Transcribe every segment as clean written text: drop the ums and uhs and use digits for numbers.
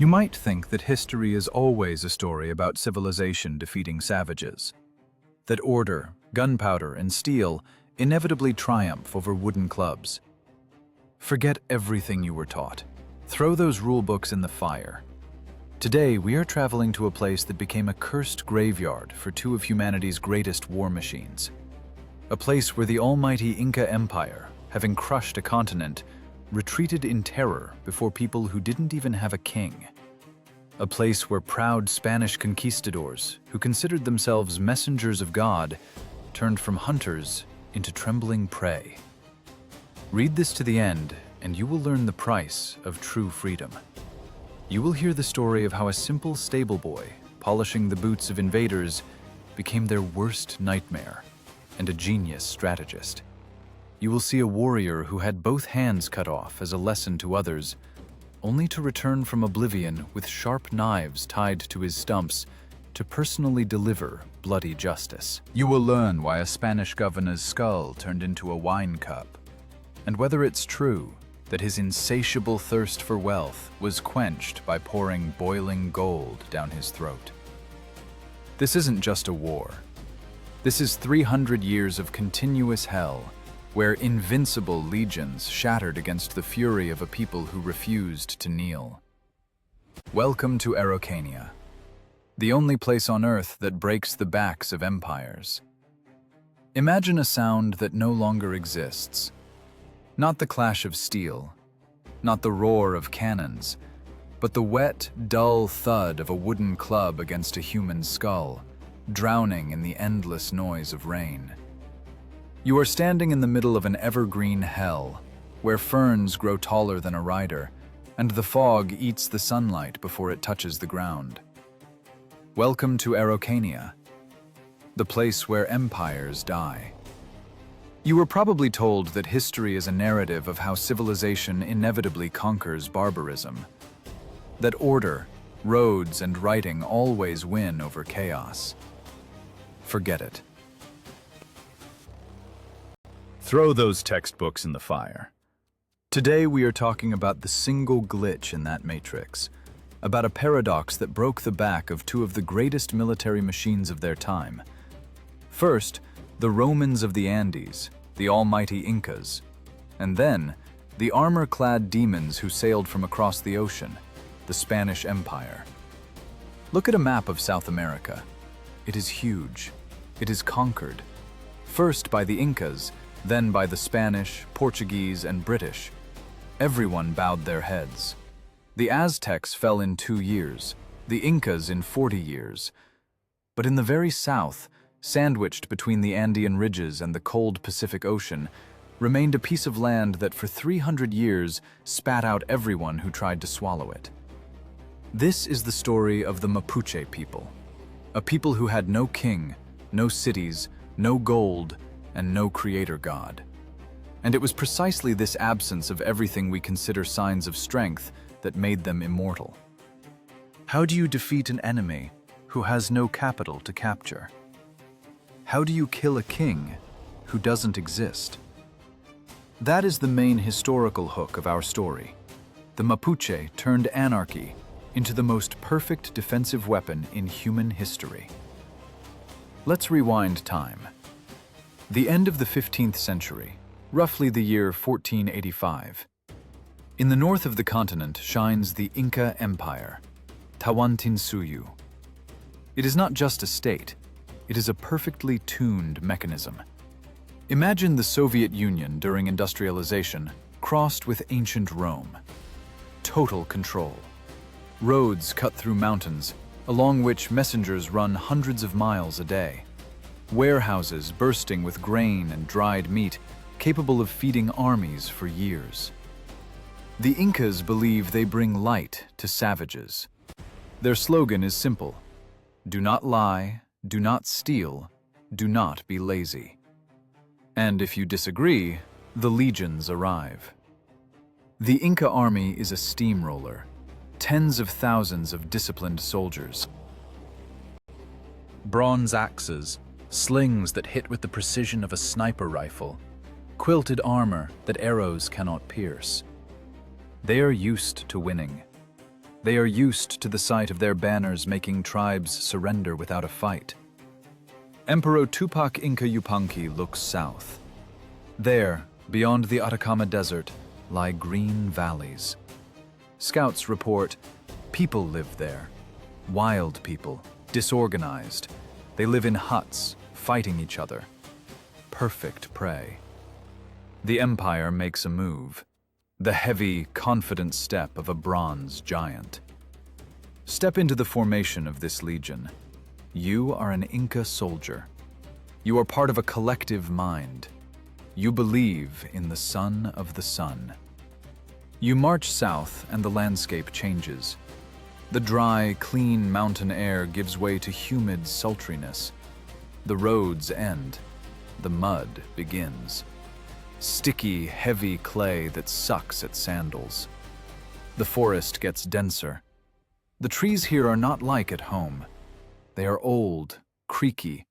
You might think that history is always a story about civilization defeating savages, that order, gunpowder, and steel inevitably triumph over wooden clubs. Forget everything you were taught. Throw those rule books in the fire. Today, we are traveling to a place that became a cursed graveyard for two of humanity's greatest war machines. A place where the almighty Inca Empire, having crushed a continent, retreated in terror before people who didn't even have a king. A place where proud Spanish conquistadors, who considered themselves messengers of God, turned from hunters into trembling prey. Read this to the end, and you will learn the price of true freedom. You will hear the story of how a simple stable boy, polishing the boots of invaders, became their worst nightmare, and a genius strategist. You will see a warrior who had both hands cut off as a lesson to others, only to return from oblivion with sharp knives tied to his stumps to personally deliver bloody justice. You will learn why a Spanish governor's skull turned into a wine cup, and whether it's true that his insatiable thirst for wealth was quenched by pouring boiling gold down his throat. This isn't just a war. This is 300 years of continuous hell, where invincible legions shattered against the fury of a people who refused to kneel. Welcome to Araucania, the only place on Earth that breaks the backs of empires. Imagine a sound that no longer exists. Not the clash of steel, not the roar of cannons, but the wet, dull thud of a wooden club against a human skull, drowning in the endless noise of rain. You are standing in the middle of an evergreen hell, where ferns grow taller than a rider, and the fog eats the sunlight before it touches the ground. Welcome to Araucania, the place where empires die. You were probably told that history is a narrative of how civilization inevitably conquers barbarism, that order, roads, and writing always win over chaos. Forget it. Throw those textbooks in the fire. Today we are talking about the single glitch in that matrix, about a paradox that broke the back of two of the greatest military machines of their time. First, the Romans of the Andes, the almighty Incas, and then the armor-clad demons who sailed from across the ocean, the Spanish Empire. Look at a map of South America. It is huge. It is conquered, first by the Incas, then by the Spanish, Portuguese, and British. Everyone bowed their heads. The Aztecs fell in 2 years, the Incas in 40 years. But in the very south, sandwiched between the Andean ridges and the cold Pacific Ocean, remained a piece of land that for 300 years spat out everyone who tried to swallow it. This is the story of the Mapuche people, a people who had no king, no cities, no gold, and no creator god. And it was precisely this absence of everything we consider signs of strength that made them immortal. How do you defeat an enemy who has no capital to capture? How do you kill a king who doesn't exist? That is the main historical hook of our story. The Mapuche turned anarchy into the most perfect defensive weapon in human history. Let's rewind time. The end of the 15th century, roughly the year 1485. In the north of the continent shines the Inca Empire, Tawantinsuyu. It is not just a state, it is a perfectly tuned mechanism. Imagine the Soviet Union during industrialization crossed with ancient Rome. Total control. Roads cut through mountains, along which messengers run hundreds of miles a day. Warehouses bursting with grain and dried meat, capable of feeding armies for years. The Incas believe they bring light to savages. Their slogan is simple: do not lie, do not steal, do not be lazy. And if you disagree, the legions arrive. The Inca army is a steamroller, tens of thousands of disciplined soldiers. Bronze axes, slings that hit with the precision of a sniper rifle, quilted armor that arrows cannot pierce. They are used to winning. They are used to the sight of their banners making tribes surrender without a fight. Emperor Tupac Inca Yupanqui looks south. There, beyond the Atacama Desert, lie green valleys. Scouts report people live there. Wild people, disorganized. They live in huts, fighting each other. Perfect prey. The Empire makes a move. The heavy, confident step of a bronze giant. Step into the formation of this legion. You are an Inca soldier. You are part of a collective mind. You believe in the Son of the Sun. You march south and the landscape changes. The dry, clean mountain air gives way to humid sultriness. The roads end. The mud begins. Sticky, heavy clay that sucks at sandals. The forest gets denser. The trees here are not like at home. They are old, creaky,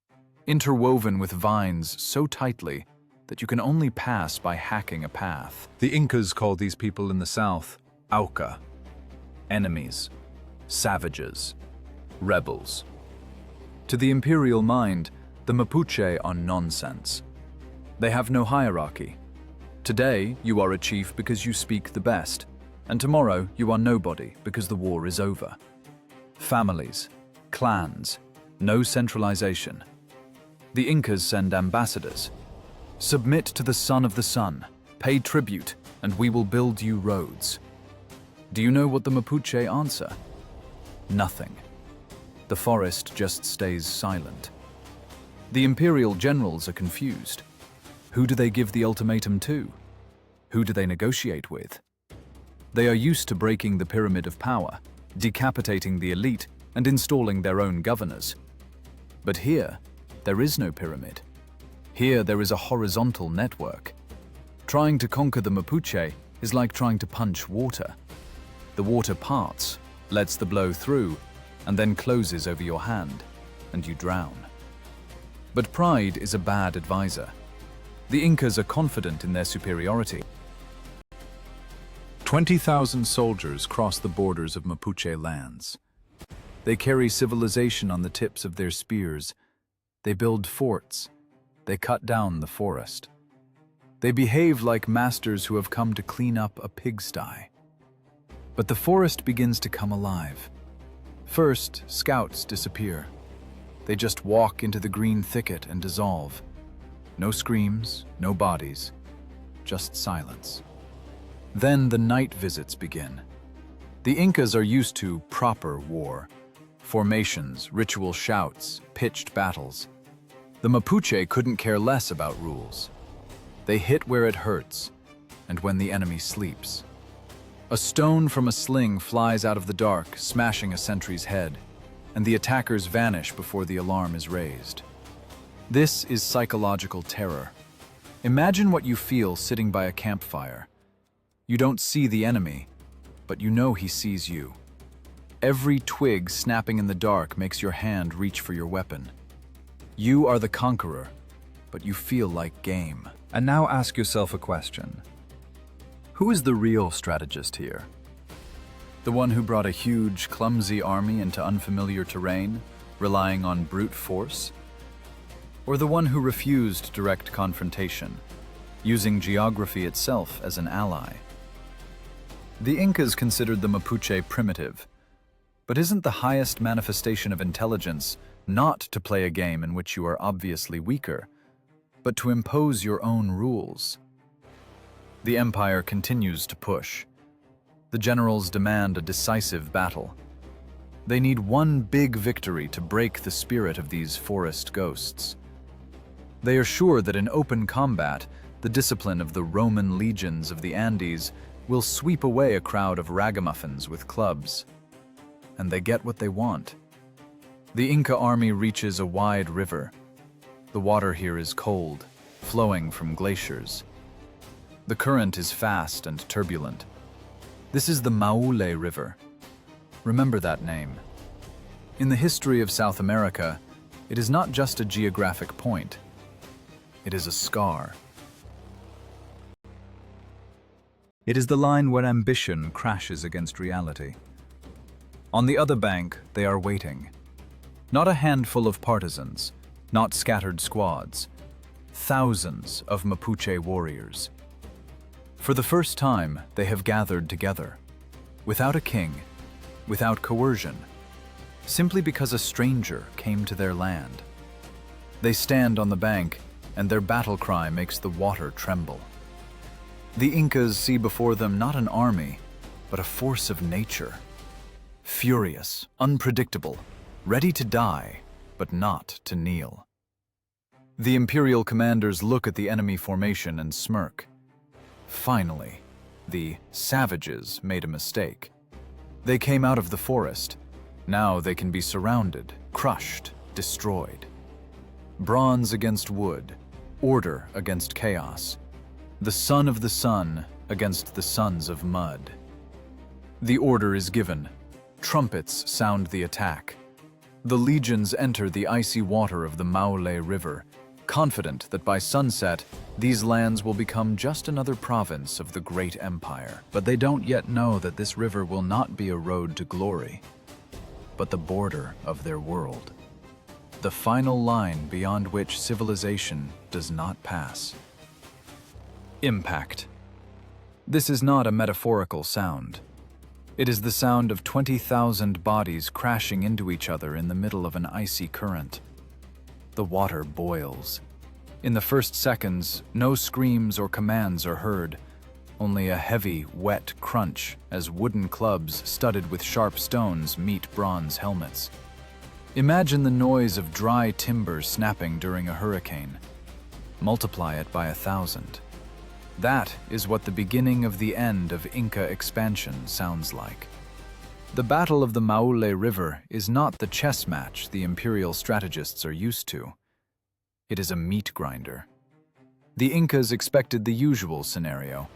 interwoven with vines so tightly that you can only pass by hacking a path. The Incas called these people in the south Auca, enemies, savages, rebels. To the imperial mind, the Mapuche are nonsense. They have no hierarchy. Today, you are a chief because you speak the best, and tomorrow you are nobody because the war is over. Families, clans, no centralization. The Incas send ambassadors. Submit to the Son of the Sun, pay tribute, and we will build you roads. Do you know what the Mapuche answer? Nothing. The forest just stays silent. The imperial generals are confused. Who do they give the ultimatum to? Who do they negotiate with? They are used to breaking the pyramid of power, decapitating the elite, and installing their own governors. But here, there is no pyramid. Here, there is a horizontal network. Trying to conquer the Mapuche is like trying to punch water. The water parts, lets the blow through, and then closes over your hand, and you drown. But pride is a bad advisor. The Incas are confident in their superiority. 20,000 soldiers cross the borders of Mapuche lands. They carry civilization on the tips of their spears. They build forts. They cut down the forest. They behave like masters who have come to clean up a pigsty. But the forest begins to come alive. First, scouts disappear. They just walk into the green thicket and dissolve. No screams, no bodies, just silence. Then the night visits begin. The Incas are used to proper war. Formations, ritual shouts, pitched battles. The Mapuche couldn't care less about rules. They hit where it hurts, and when the enemy sleeps. A stone from a sling flies out of the dark, smashing a sentry's head, and the attackers vanish before the alarm is raised. This is psychological terror. Imagine what you feel sitting by a campfire. You don't see the enemy, but you know he sees you. Every twig snapping in the dark makes your hand reach for your weapon. You are the conqueror, but you feel like game. And now ask yourself a question. Who is the real strategist here? The one who brought a huge, clumsy army into unfamiliar terrain, relying on brute force? Or the one who refused direct confrontation, using geography itself as an ally? The Incas considered the Mapuche primitive, but isn't the highest manifestation of intelligence not to play a game in which you are obviously weaker, but to impose your own rules? The empire continues to push. The generals demand a decisive battle. They need one big victory to break the spirit of these forest ghosts. They are sure that in open combat, the discipline of the Roman legions of the Andes will sweep away a crowd of ragamuffins with clubs. And they get what they want. The Inca army reaches a wide river. The water here is cold, flowing from glaciers. The current is fast and turbulent. This is the Maule River. Remember that name. In the history of South America, it is not just a geographic point. It is a scar. It is the line where ambition crashes against reality. On the other bank, they are waiting. Not a handful of partisans, not scattered squads. Thousands of Mapuche warriors. For the first time, they have gathered together. Without a king, without coercion, simply because a stranger came to their land. They stand on the bank, and their battle cry makes the water tremble. The Incas see before them not an army, but a force of nature. Furious, unpredictable, ready to die, but not to kneel. The imperial commanders look at the enemy formation and smirk. Finally, the savages made a mistake. They came out of the forest. Now they can be surrounded, crushed, destroyed. Bronze against wood, order against chaos. The son of the sun against the sons of mud. The order is given. Trumpets sound the attack. The legions enter the icy water of the Maule River, confident that by sunset, these lands will become just another province of the great empire. But they don't yet know that this river will not be a road to glory, but the border of their world. The final line beyond which civilization does not pass. Impact. This is not a metaphorical sound. It is the sound of 20,000 bodies crashing into each other in the middle of an icy current. The water boils. In the first seconds, no screams or commands are heard, only a heavy, wet crunch as wooden clubs studded with sharp stones meet bronze helmets. Imagine the noise of dry timber snapping during a hurricane. Multiply it by 1,000. That is what the beginning of the end of Inca expansion sounds like. The Battle of the Maule River is not the chess match the imperial strategists are used to. It is a meat grinder. The Incas expected the usual scenario: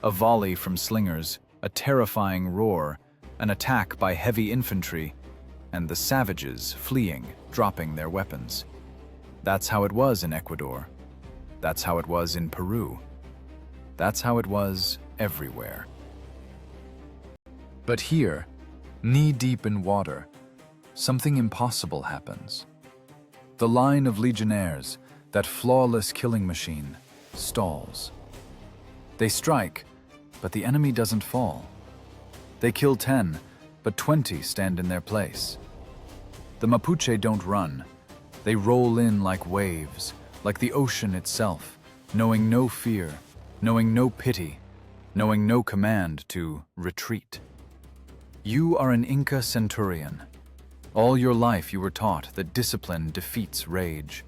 a volley from slingers, a terrifying roar, an attack by heavy infantry, and the savages fleeing, dropping their weapons. That's how it was in Ecuador. That's how it was in Peru. That's how it was everywhere. But here, knee-deep in water, something impossible happens. The line of legionnaires, that flawless killing machine, stalls. They strike, but the enemy doesn't fall. They kill 10, but 20 stand in their place. The Mapuche don't run. They roll in like waves, like the ocean itself, knowing no fear, knowing no pity, knowing no command to retreat. You are an Inca centurion. All your life you were taught that discipline defeats rage,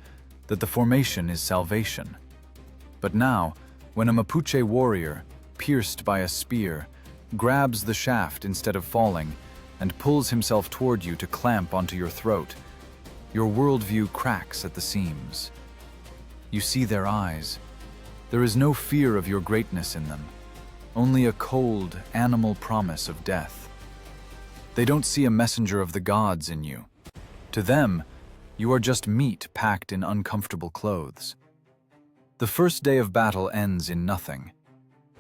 that the formation is salvation. But now, when a Mapuche warrior, pierced by a spear, grabs the shaft instead of falling and pulls himself toward you to clamp onto your throat, your worldview cracks at the seams. You see their eyes. There is no fear of your greatness in them, only a cold, animal promise of death. They don't see a messenger of the gods in you. To them, you are just meat packed in uncomfortable clothes. The first day of battle ends in nothing.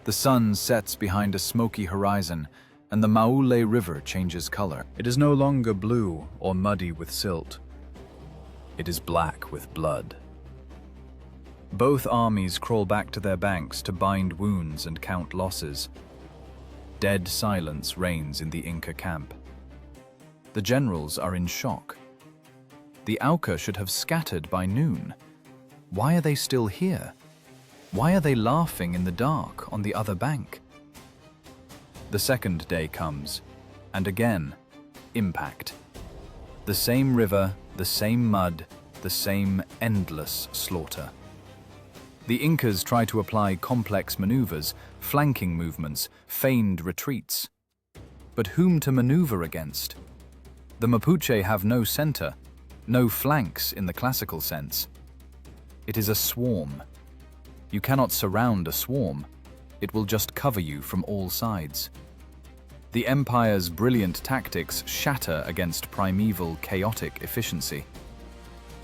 The sun sets behind a smoky horizon, and the Maule River changes color. It is no longer blue or muddy with silt. It is black with blood. Both armies crawl back to their banks to bind wounds and count losses. Dead silence reigns in the Inca camp. The generals are in shock. The Auca should have scattered by noon. Why are they still here? Why are they laughing in the dark on the other bank? The second day comes, and again, impact. The same river, the same mud, the same endless slaughter. The Incas try to apply complex maneuvers, flanking movements, feigned retreats. But whom to maneuver against? The Mapuche have no center, no flanks in the classical sense. It is a swarm. You cannot surround a swarm. It will just cover you from all sides. The Empire's brilliant tactics shatter against primeval, chaotic efficiency.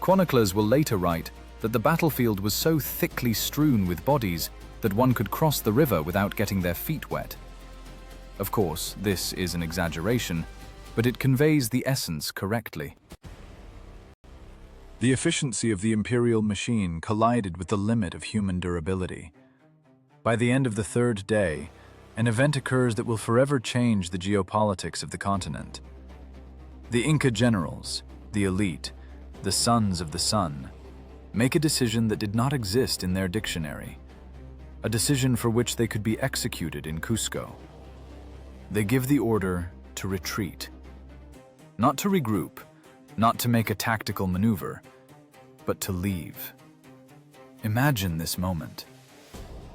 Chroniclers will later write that the battlefield was so thickly strewn with bodies that one could cross the river without getting their feet wet. Of course, this is an exaggeration, but it conveys the essence correctly. The efficiency of the imperial machine collided with the limit of human durability. By the end of the third day, an event occurs that will forever change the geopolitics of the continent. The Inca generals, the elite, the sons of the sun, make a decision that did not exist in their dictionary, a decision for which they could be executed in Cusco. They give the order to retreat. Not to regroup, not to make a tactical maneuver, but to leave. Imagine this moment.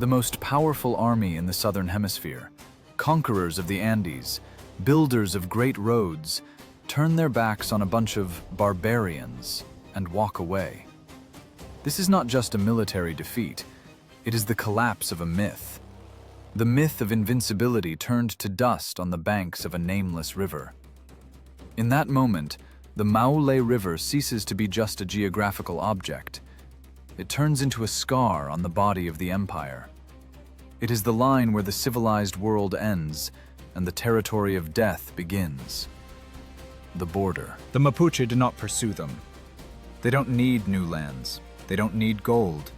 The most powerful army in the southern hemisphere, conquerors of the Andes, builders of great roads, turn their backs on a bunch of barbarians and walk away. This is not just a military defeat, it is the collapse of a myth. The myth of invincibility turned to dust on the banks of a nameless river. In that moment, the Maule River ceases to be just a geographical object. It turns into a scar on the body of the empire. It is the line where the civilized world ends and the territory of death begins. The border. The Mapuche do not pursue them. They don't need new lands. They don't need gold.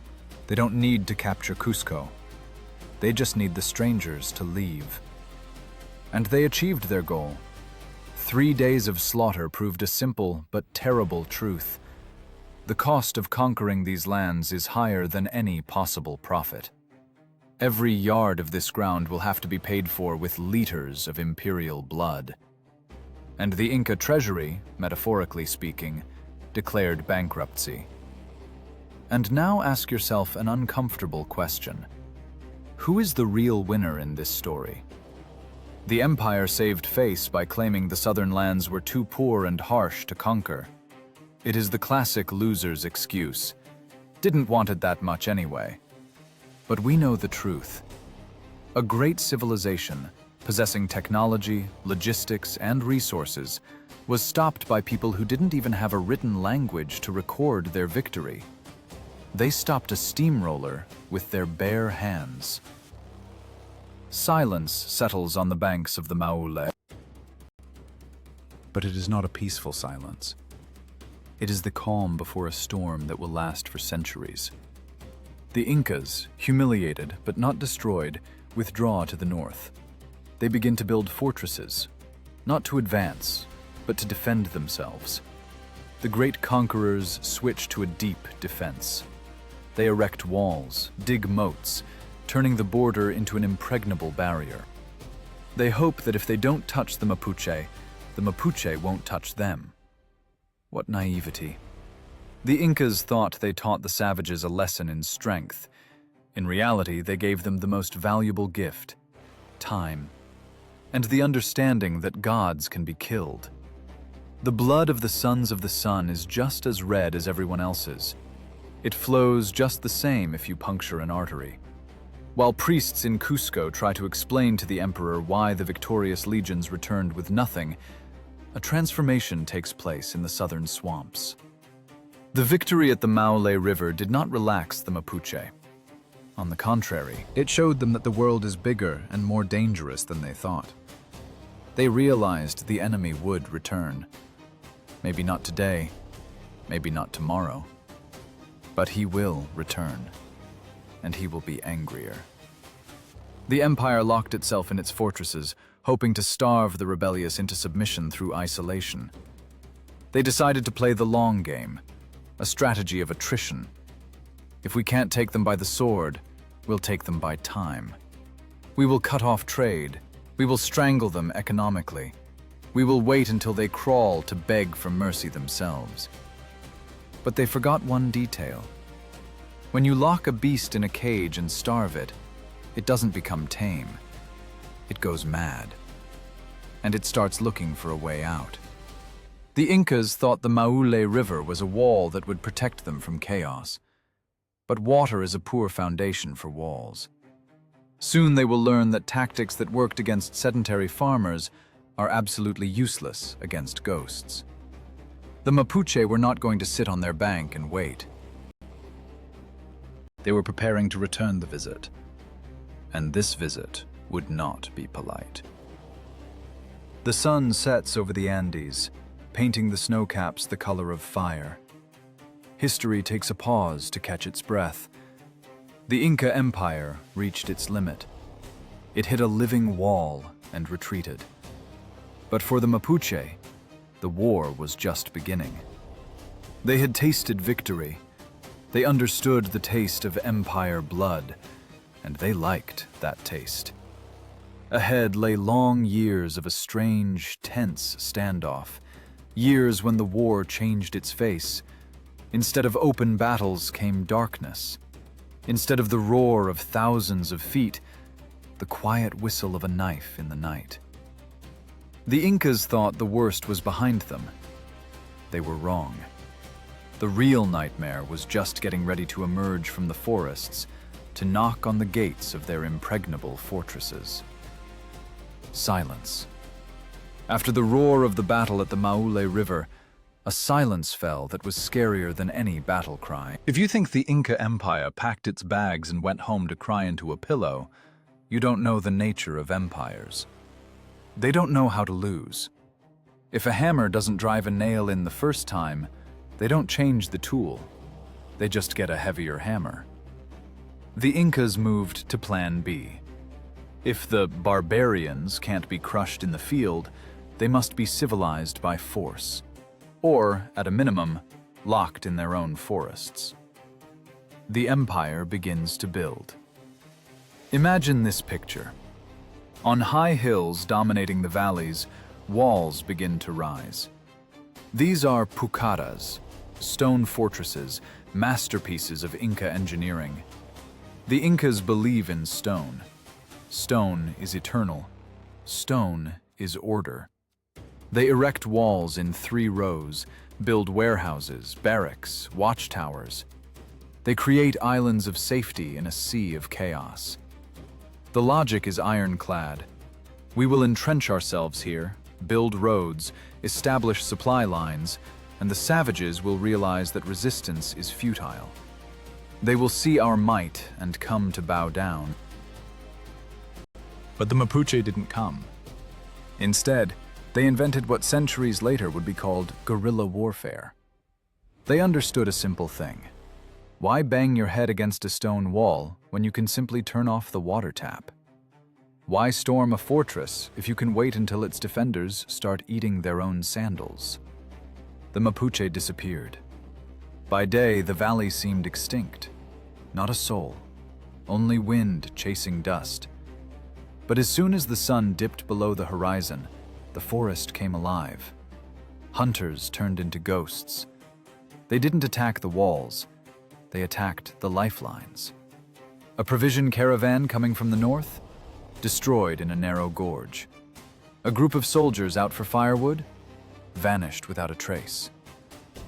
They don't need to capture Cusco. They just need the strangers to leave. And they achieved their goal. 3 days of slaughter proved a simple but terrible truth. The cost of conquering these lands is higher than any possible profit. Every yard of this ground will have to be paid for with liters of imperial blood. And the Inca treasury, metaphorically speaking, declared bankruptcy. And now ask yourself an uncomfortable question. Who is the real winner in this story? The empire saved face by claiming the southern lands were too poor and harsh to conquer. It is the classic loser's excuse. Didn't want it that much anyway. But we know the truth. A great civilization, possessing technology, logistics, and resources, was stopped by people who didn't even have a written language to record their victory. They stopped a steamroller with their bare hands. Silence settles on the banks of the Maule. But it is not a peaceful silence. It is the calm before a storm that will last for centuries. The Incas, humiliated but not destroyed, withdraw to the north. They begin to build fortresses, not to advance, but to defend themselves. The great conquerors switch to a deep defense. They erect walls, dig moats, turning the border into an impregnable barrier. They hope that if they don't touch the Mapuche won't touch them. What naivety. The Incas thought they taught the savages a lesson in strength. In reality, they gave them the most valuable gift, time, and the understanding that gods can be killed. The blood of the sons of the sun is just as red as everyone else's. It flows just the same if you puncture an artery. While priests in Cusco try to explain to the emperor why the victorious legions returned with nothing, a transformation takes place in the southern swamps. The victory at the Maule River did not relax the Mapuche. On the contrary, it showed them that the world is bigger and more dangerous than they thought. They realized the enemy would return. Maybe not today, maybe not tomorrow, but he will return. And he will be angrier. The empire locked itself in its fortresses, hoping to starve the rebellious into submission through isolation. They decided to play the long game, a strategy of attrition. If we can't take them by the sword, we'll take them by time. We will cut off trade. We will strangle them economically. We will wait until they crawl to beg for mercy themselves. But they forgot one detail. When you lock a beast in a cage and starve it, it doesn't become tame. It goes mad. And it starts looking for a way out. The Incas thought the Maule River was a wall that would protect them from chaos. But water is a poor foundation for walls. Soon they will learn that tactics that worked against sedentary farmers are absolutely useless against ghosts. The Mapuche were not going to sit on their bank and wait. They were preparing to return the visit, and this visit would not be polite. The sun sets over the Andes, painting the snowcaps the color of fire. History takes a pause to catch its breath. The Inca Empire reached its limit. It hit a living wall and retreated. But for the Mapuche, the war was just beginning. They had tasted victory. They understood the taste of empire blood, and they liked that taste. Ahead lay long years of a strange, tense standoff. Years when the war changed its face. Instead of open battles came darkness. Instead of the roar of thousands of feet, the quiet whistle of a knife in the night. The Incas thought the worst was behind them. They were wrong. The real nightmare was just getting ready to emerge from the forests to knock on the gates of their impregnable fortresses. Silence. After the roar of the battle at the Maule River, a silence fell that was scarier than any battle cry. If you think the Inca Empire packed its bags and went home to cry into a pillow, you don't know the nature of empires. They don't know how to lose. If a hammer doesn't drive a nail in the first time, they don't change the tool. They just get a heavier hammer. The Incas moved to Plan B. If the barbarians can't be crushed in the field, they must be civilized by force, or, at a minimum, locked in their own forests. The empire begins to build. Imagine this picture. On high hills dominating the valleys, walls begin to rise. These are pucaras, stone fortresses, masterpieces of Inca engineering. The Incas believe in stone. Stone is eternal. Stone is order. They erect walls in 3 rows, build warehouses, barracks, watchtowers. They create islands of safety in a sea of chaos. The logic is ironclad. We will entrench ourselves here, build roads, establish supply lines, and the savages will realize that resistance is futile. They will see our might and come to bow down. But the Mapuche didn't come. Instead, they invented what centuries later would be called guerrilla warfare. They understood a simple thing. Why bang your head against a stone wall when you can simply turn off the water tap? Why storm a fortress if you can wait until its defenders start eating their own sandals? The Mapuche disappeared. By day, the valley seemed extinct. Not a soul. Only wind chasing dust. But as soon as the sun dipped below the horizon, the forest came alive. Hunters turned into ghosts. They didn't attack the walls. They attacked the lifelines. A provision caravan coming from the north? Destroyed in a narrow gorge. A group of soldiers out for firewood? Vanished without a trace.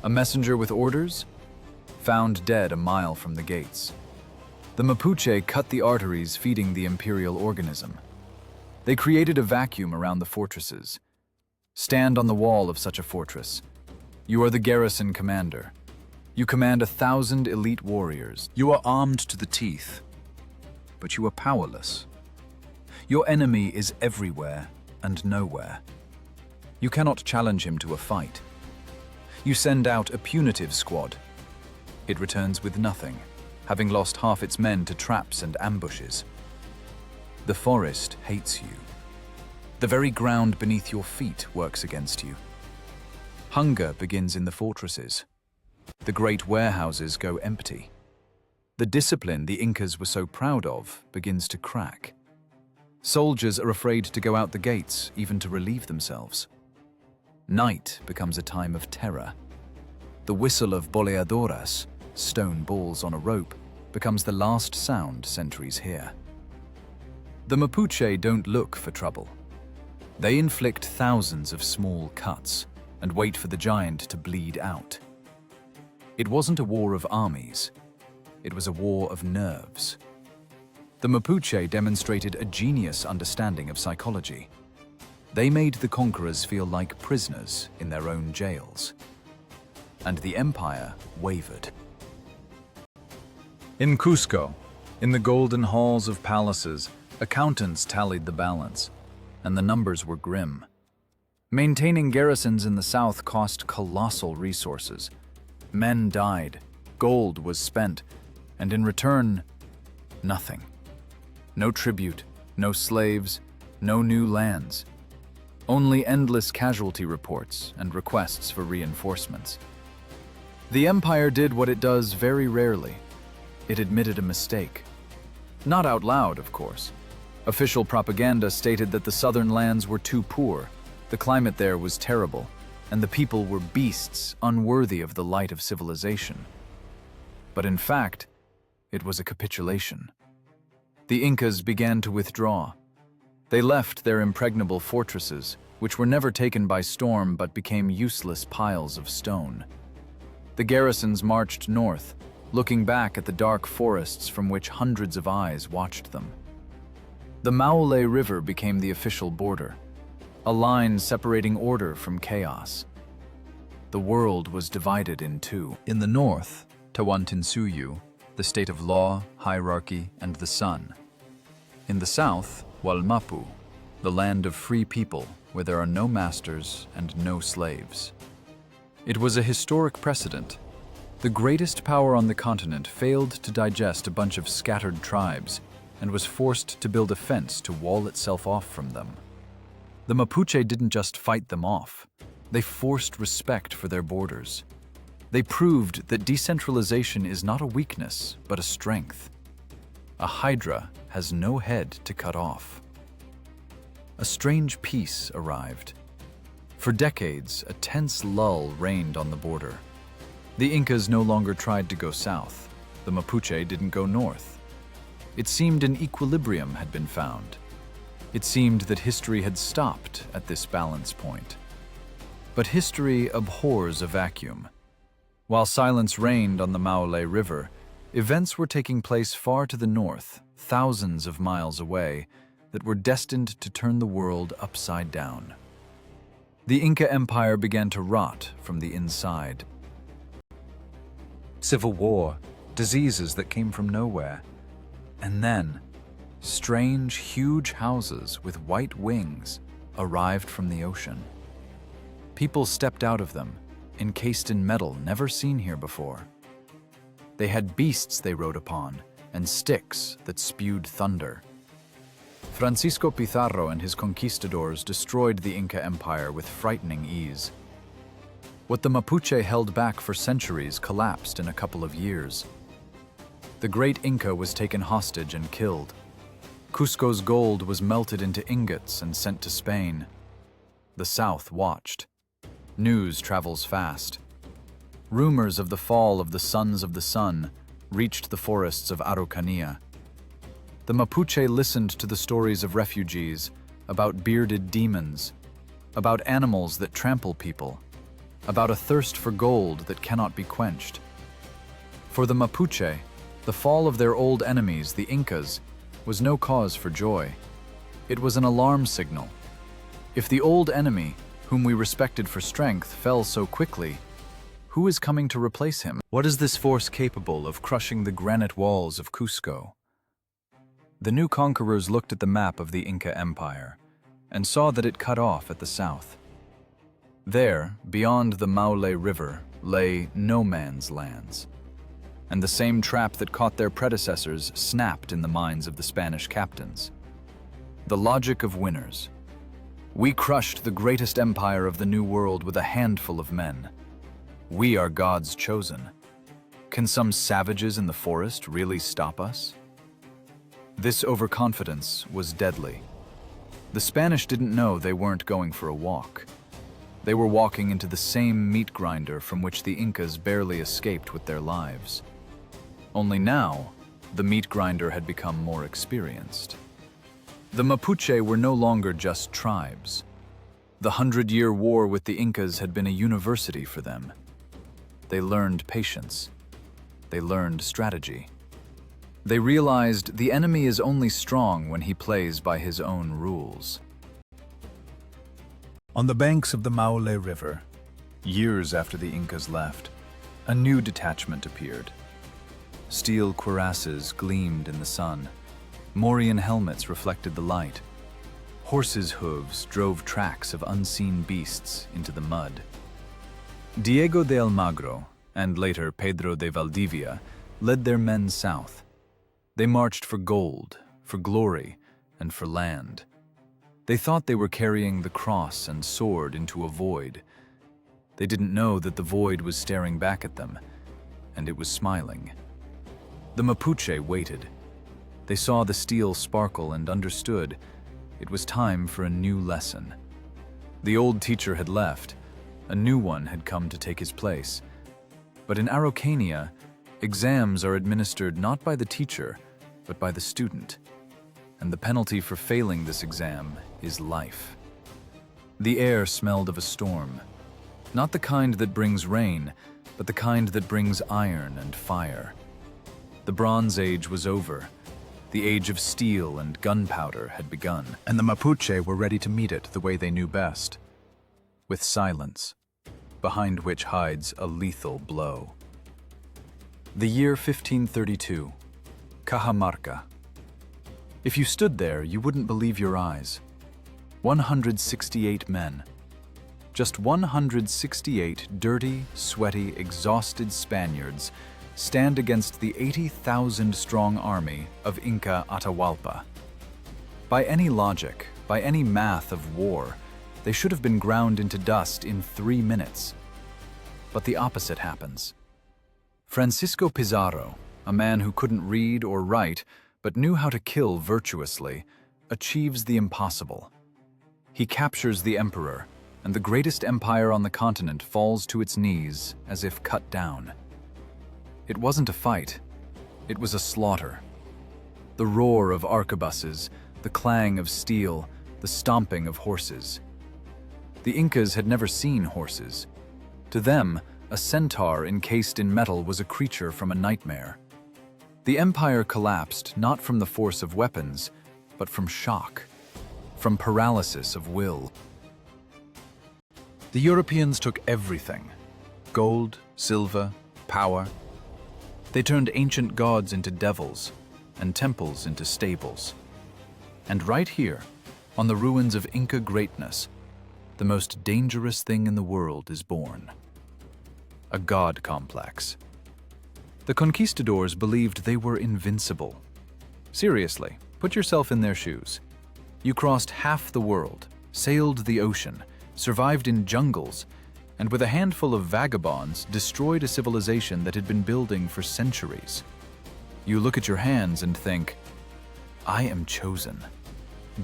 A messenger with orders? Found dead a mile from the gates. The Mapuche cut the arteries feeding the imperial organism. They created a vacuum around the fortresses. Stand on the wall of such a fortress. You are the garrison commander. You command 1,000 elite warriors. You are armed to the teeth, but you are powerless. Your enemy is everywhere and nowhere. You cannot challenge him to a fight. You send out a punitive squad. It returns with nothing, having lost half its men to traps and ambushes. The forest hates you. The very ground beneath your feet works against you. Hunger begins in the fortresses. The great warehouses go empty. The discipline the Incas were so proud of begins to crack. Soldiers are afraid to go out the gates, even to relieve themselves. Night becomes a time of terror. The whistle of boleadoras, stone balls on a rope, becomes the last sound sentries hear. The Mapuche don't look for trouble. They inflict thousands of small cuts and wait for the giant to bleed out. It wasn't a war of armies. It was a war of nerves. The Mapuche demonstrated a genius understanding of psychology. They made the conquerors feel like prisoners in their own jails. And the empire wavered. In Cusco, in the golden halls of palaces, accountants tallied the balance, and the numbers were grim. Maintaining garrisons in the south cost colossal resources. Men died, gold was spent, and in return, nothing. No tribute, no slaves, no new lands. Only endless casualty reports and requests for reinforcements. The empire did what it does very rarely. It admitted a mistake. Not out loud, of course. Official propaganda stated that the southern lands were too poor, the climate there was terrible, and the people were beasts unworthy of the light of civilization. But in fact, it was a capitulation. The Incas began to withdraw. They left their impregnable fortresses, which were never taken by storm but became useless piles of stone. The garrisons marched north, looking back at the dark forests from which hundreds of eyes watched them. The Maule River became the official border, a line separating order from chaos. The world was divided in two. In the north, Tawantinsuyu, the state of law, hierarchy, and the sun. In the south, Walmapu, the land of free people where there are no masters and no slaves. It was a historic precedent. The greatest power on the continent failed to digest a bunch of scattered tribes and was forced to build a fence to wall itself off from them. The Mapuche didn't just fight them off, they forced respect for their borders. They proved that decentralization is not a weakness, but a strength. A hydra has no head to cut off. A strange peace arrived. For decades, a tense lull reigned on the border. The Incas no longer tried to go south. The Mapuche didn't go north. It seemed an equilibrium had been found. It seemed that history had stopped at this balance point. But history abhors a vacuum. While silence reigned on the Maule River, events were taking place far to the north, thousands of miles away, that were destined to turn the world upside down. The Inca Empire began to rot from the inside. Civil war, diseases that came from nowhere. And then, strange, huge houses with white wings arrived from the ocean. People stepped out of them, encased in metal never seen here before. They had beasts they rode upon, and sticks that spewed thunder. Francisco Pizarro and his conquistadors destroyed the Inca Empire with frightening ease. What the Mapuche held back for centuries collapsed in a couple of years. The great Inca was taken hostage and killed. Cusco's gold was melted into ingots and sent to Spain. The South watched. News travels fast. Rumors of the fall of the Sons of the Sun reached the forests of Araucania. The Mapuche listened to the stories of refugees, about bearded demons, about animals that trample people, about a thirst for gold that cannot be quenched. For the Mapuche, the fall of their old enemies, the Incas, was no cause for joy. It was an alarm signal. If the old enemy, whom we respected for strength, fell so quickly, who is coming to replace him? What is this force capable of crushing the granite walls of Cusco? The new conquerors looked at the map of the Inca Empire and saw that it cut off at the south. There, beyond the Maule River, lay no man's lands. And the same trap that caught their predecessors snapped in the minds of the Spanish captains. The logic of winners. We crushed the greatest empire of the New World with a handful of men. We are God's chosen. Can some savages in the forest really stop us? This overconfidence was deadly. The Spanish didn't know they weren't going for a walk. They were walking into the same meat grinder from which the Incas barely escaped with their lives. Only now, the meat grinder had become more experienced. The Mapuche were no longer just tribes. The 100-year war with the Incas had been a university for them. They learned patience. They learned strategy. They realized the enemy is only strong when he plays by his own rules. On the banks of the Maule River, years after the Incas left, a new detachment appeared. Steel cuirasses gleamed in the sun. Mauryan helmets reflected the light. Horses' hooves drove tracks of unseen beasts into the mud. Diego de Almagro, and later Pedro de Valdivia, led their men south. They marched for gold, for glory, and for land. They thought they were carrying the cross and sword into a void. They didn't know that the void was staring back at them, and it was smiling. The Mapuche waited. They saw the steel sparkle and understood it was time for a new lesson. The old teacher had left. A new one had come to take his place. But in Araucania, exams are administered not by the teacher, but by the student. And the penalty for failing this exam is life. The air smelled of a storm. Not the kind that brings rain, but the kind that brings iron and fire. The Bronze Age was over. The age of steel and gunpowder had begun, and the Mapuche were ready to meet it the way they knew best, with silence, behind which hides a lethal blow. The year 1532, Cajamarca. If you stood there, you wouldn't believe your eyes. 168 men. Just 168 dirty, sweaty, exhausted Spaniards stand against the 80,000-strong army of Inca Atahualpa. By any logic, by any math of war, they should have been ground into dust in 3 minutes. But the opposite happens. Francisco Pizarro, a man who couldn't read or write but knew how to kill virtuously, achieves the impossible. He captures the emperor, and the greatest empire on the continent falls to its knees as if cut down. It wasn't a fight, it was a slaughter. The roar of arquebuses, the clang of steel, the stomping of horses. The Incas had never seen horses. To them, a centaur encased in metal was a creature from a nightmare. The empire collapsed not from the force of weapons, but from shock, from paralysis of will. The Europeans took everything: gold, silver, power. They turned ancient gods into devils, and temples into stables. And right here, on the ruins of Inca greatness, the most dangerous thing in the world is born: a god complex. The conquistadors believed they were invincible. Seriously, put yourself in their shoes. You crossed half the world, sailed the ocean, survived in jungles, and with a handful of vagabonds destroyed a civilization that had been building for centuries. You look at your hands and think, I am chosen.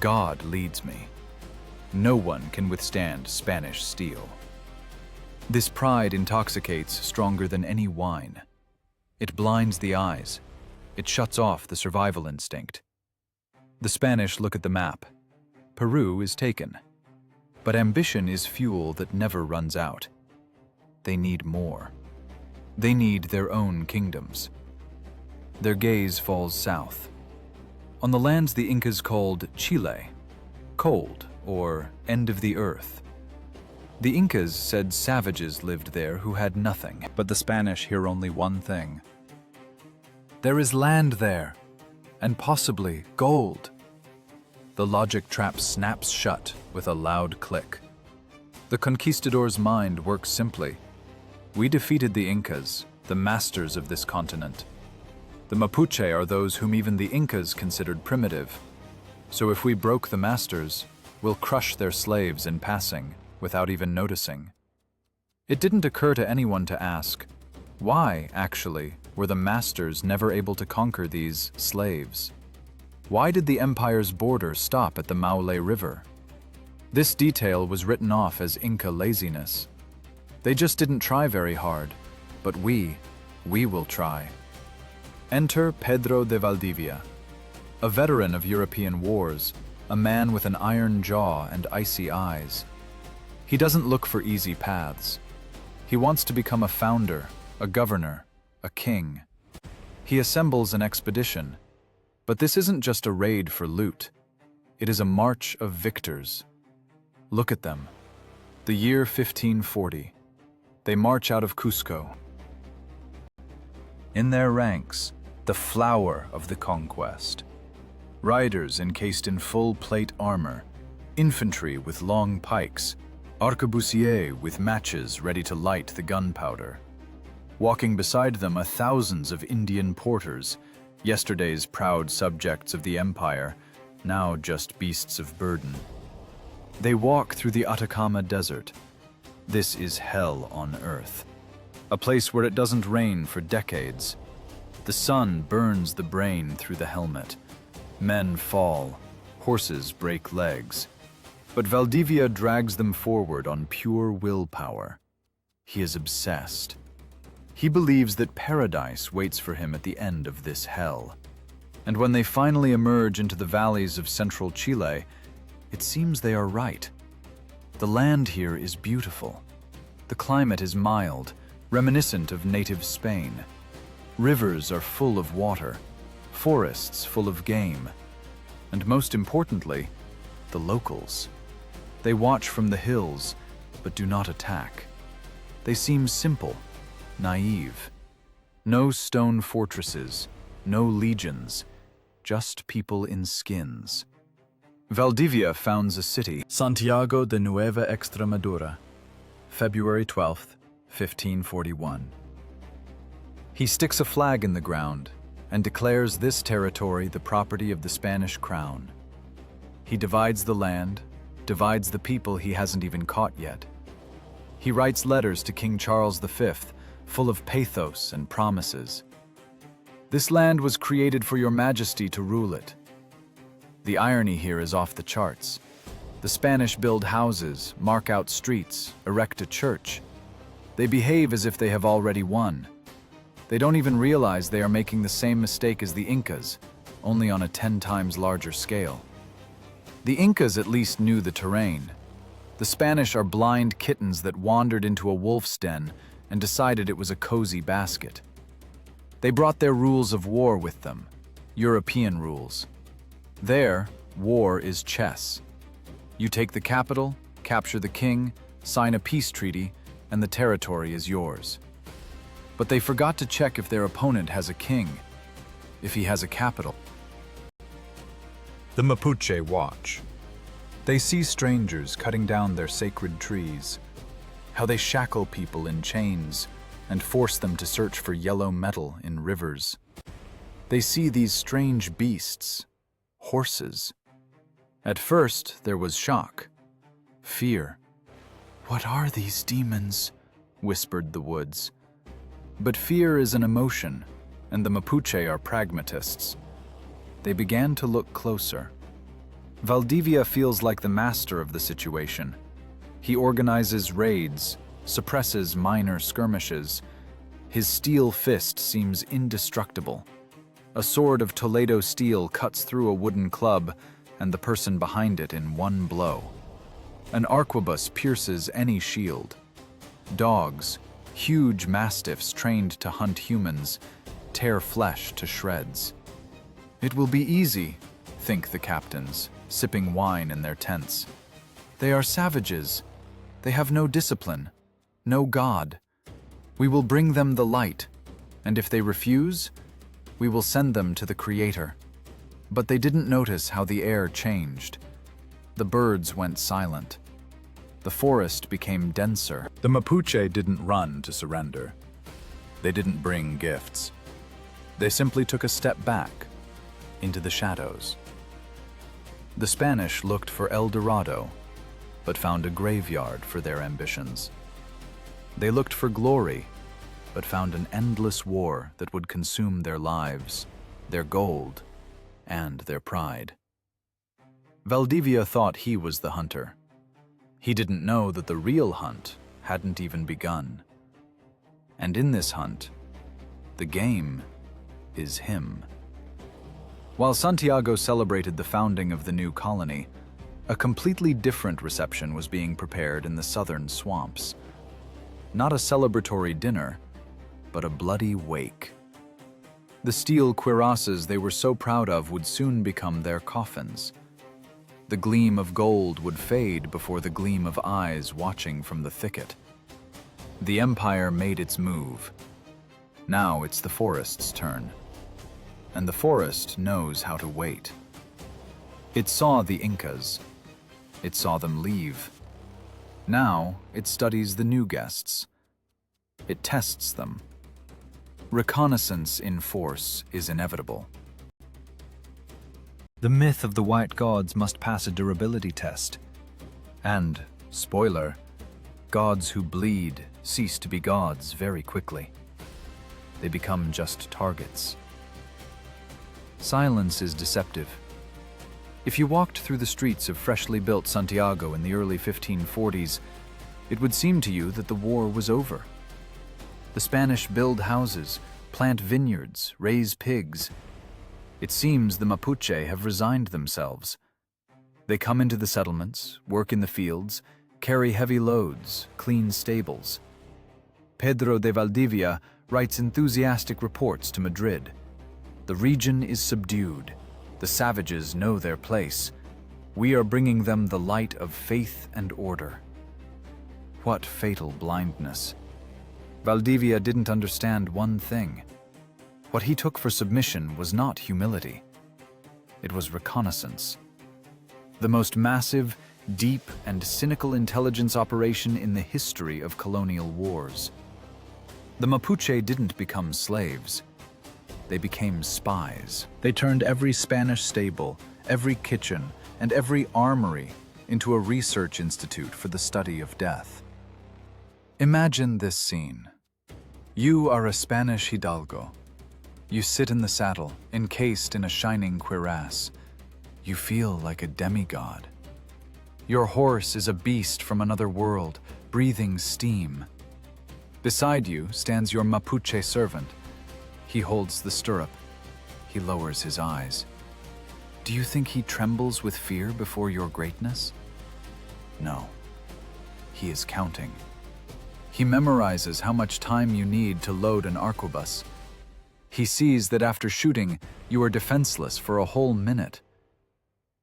God leads me. No one can withstand Spanish steel. This pride intoxicates stronger than any wine. It blinds the eyes. It shuts off the survival instinct. The Spanish look at the map. Peru is taken. But ambition is fuel that never runs out. They need more. They need their own kingdoms. Their gaze falls south, on the lands the Incas called Chile, cold or end of the earth. The Incas said savages lived there who had nothing, but the Spanish hear only one thing. There is land there, and possibly gold. The logic trap snaps shut with a loud click. The conquistador's mind works simply. We defeated the Incas, the masters of this continent. The Mapuche are those whom even the Incas considered primitive. So if we broke the masters, we'll crush their slaves in passing, without even noticing. It didn't occur to anyone to ask, why, actually, were the masters never able to conquer these slaves? Why did the empire's border stop at the Maule River? This detail was written off as Inca laziness. They just didn't try very hard, but we will try. Enter Pedro de Valdivia, a veteran of European wars, a man with an iron jaw and icy eyes. He doesn't look for easy paths. He wants to become a founder, a governor, a king. He assembles an expedition. But this isn't just a raid for loot. It is a march of victors. Look at them. The year 1540. They march out of Cusco. In their ranks, the flower of the conquest. Riders encased in full plate armor, infantry with long pikes, arquebusiers with matches ready to light the gunpowder. Walking beside them are thousands of Indian porters, yesterday's proud subjects of the empire, now just beasts of burden. They walk through the Atacama Desert. This is hell on earth, a place where it doesn't rain for decades. The sun burns the brain through the helmet. Men fall, horses break legs. But Valdivia drags them forward on pure willpower. He is obsessed. He believes that paradise waits for him at the end of this hell. And when they finally emerge into the valleys of central Chile, it seems they are right. The land here is beautiful. The climate is mild, reminiscent of native Spain. Rivers are full of water, forests full of game, and most importantly, the locals. They watch from the hills, but do not attack. They seem simple, naive. No stone fortresses, no legions, just people in skins. Valdivia founds a city, Santiago de Nueva Extremadura, February 12th, 1541. He sticks a flag in the ground and declares this territory the property of the Spanish crown. He divides the land, divides the people he hasn't even caught yet. He writes letters to King Charles V, full of pathos and promises. This land was created for your majesty to rule it. The irony here is off the charts. The Spanish build houses, mark out streets, erect a church. They behave as if they have already won. They don't even realize they are making the same mistake as the Incas, only on a 10 times larger scale. The Incas at least knew the terrain. The Spanish are blind kittens that wandered into a wolf's den and decided it was a cozy basket. They brought their rules of war with them, European rules. There, war is chess. You take the capital, capture the king, sign a peace treaty, and the territory is yours. But they forgot to check if their opponent has a king, if he has a capital. The Mapuche watch. They see strangers cutting down their sacred trees, how they shackle people in chains and force them to search for yellow metal in rivers. They see these strange beasts, horses. At first, there was shock, fear. "What are these demons?" whispered the woods. But fear is an emotion, and the Mapuche are pragmatists. They began to look closer. Valdivia feels like the master of the situation. He organizes raids, suppresses minor skirmishes. His steel fist seems indestructible. A sword of Toledo steel cuts through a wooden club and the person behind it in one blow. An arquebus pierces any shield. Dogs, huge mastiffs trained to hunt humans, tear flesh to shreds. It will be easy, think the captains, sipping wine in their tents. They are savages. They have no discipline, no God. We will bring them the light, and if they refuse, we will send them to the Creator. But they didn't notice how the air changed. The birds went silent. The forest became denser. The Mapuche didn't run to surrender. They didn't bring gifts. They simply took a step back, into the shadows. The Spanish looked for El Dorado, but found a graveyard for their ambitions. They looked for glory, but found an endless war that would consume their lives, their gold, and their pride. Valdivia thought he was the hunter. He didn't know that the real hunt hadn't even begun. And in this hunt, the game is him. While Santiago celebrated the founding of the new colony, a completely different reception was being prepared in the southern swamps. Not a celebratory dinner, but a bloody wake. The steel cuirasses they were so proud of would soon become their coffins. The gleam of gold would fade before the gleam of eyes watching from the thicket. The empire made its move. Now it's the forest's turn. And the forest knows how to wait. It saw the Incas. It saw them leave. Now it studies the new guests. It tests them. Reconnaissance in force is inevitable. The myth of the white gods must pass a durability test. And, spoiler, gods who bleed cease to be gods very quickly. They become just targets. Silence is deceptive. If you walked through the streets of freshly built Santiago in the early 1540s, it would seem to you that the war was over. The Spanish build houses, plant vineyards, raise pigs. It seems the Mapuche have resigned themselves. They come into the settlements, work in the fields, carry heavy loads, clean stables. Pedro de Valdivia writes enthusiastic reports to Madrid. The region is subdued. The savages know their place. We are bringing them the light of faith and order. What fatal blindness. Valdivia didn't understand one thing. What he took for submission was not humility. It was reconnaissance. The most massive, deep, and cynical intelligence operation in the history of colonial wars. The Mapuche didn't become slaves. They became spies. They turned every Spanish stable, every kitchen, and every armory into a research institute for the study of death. Imagine this scene. You are a Spanish hidalgo. You sit in the saddle, encased in a shining cuirass. You feel like a demigod. Your horse is a beast from another world, breathing steam. Beside you stands your Mapuche servant. He holds the stirrup. He lowers his eyes. Do you think he trembles with fear before your greatness? No. He is counting. He memorizes how much time you need to load an arquebus. He sees that after shooting, you are defenseless for a whole minute.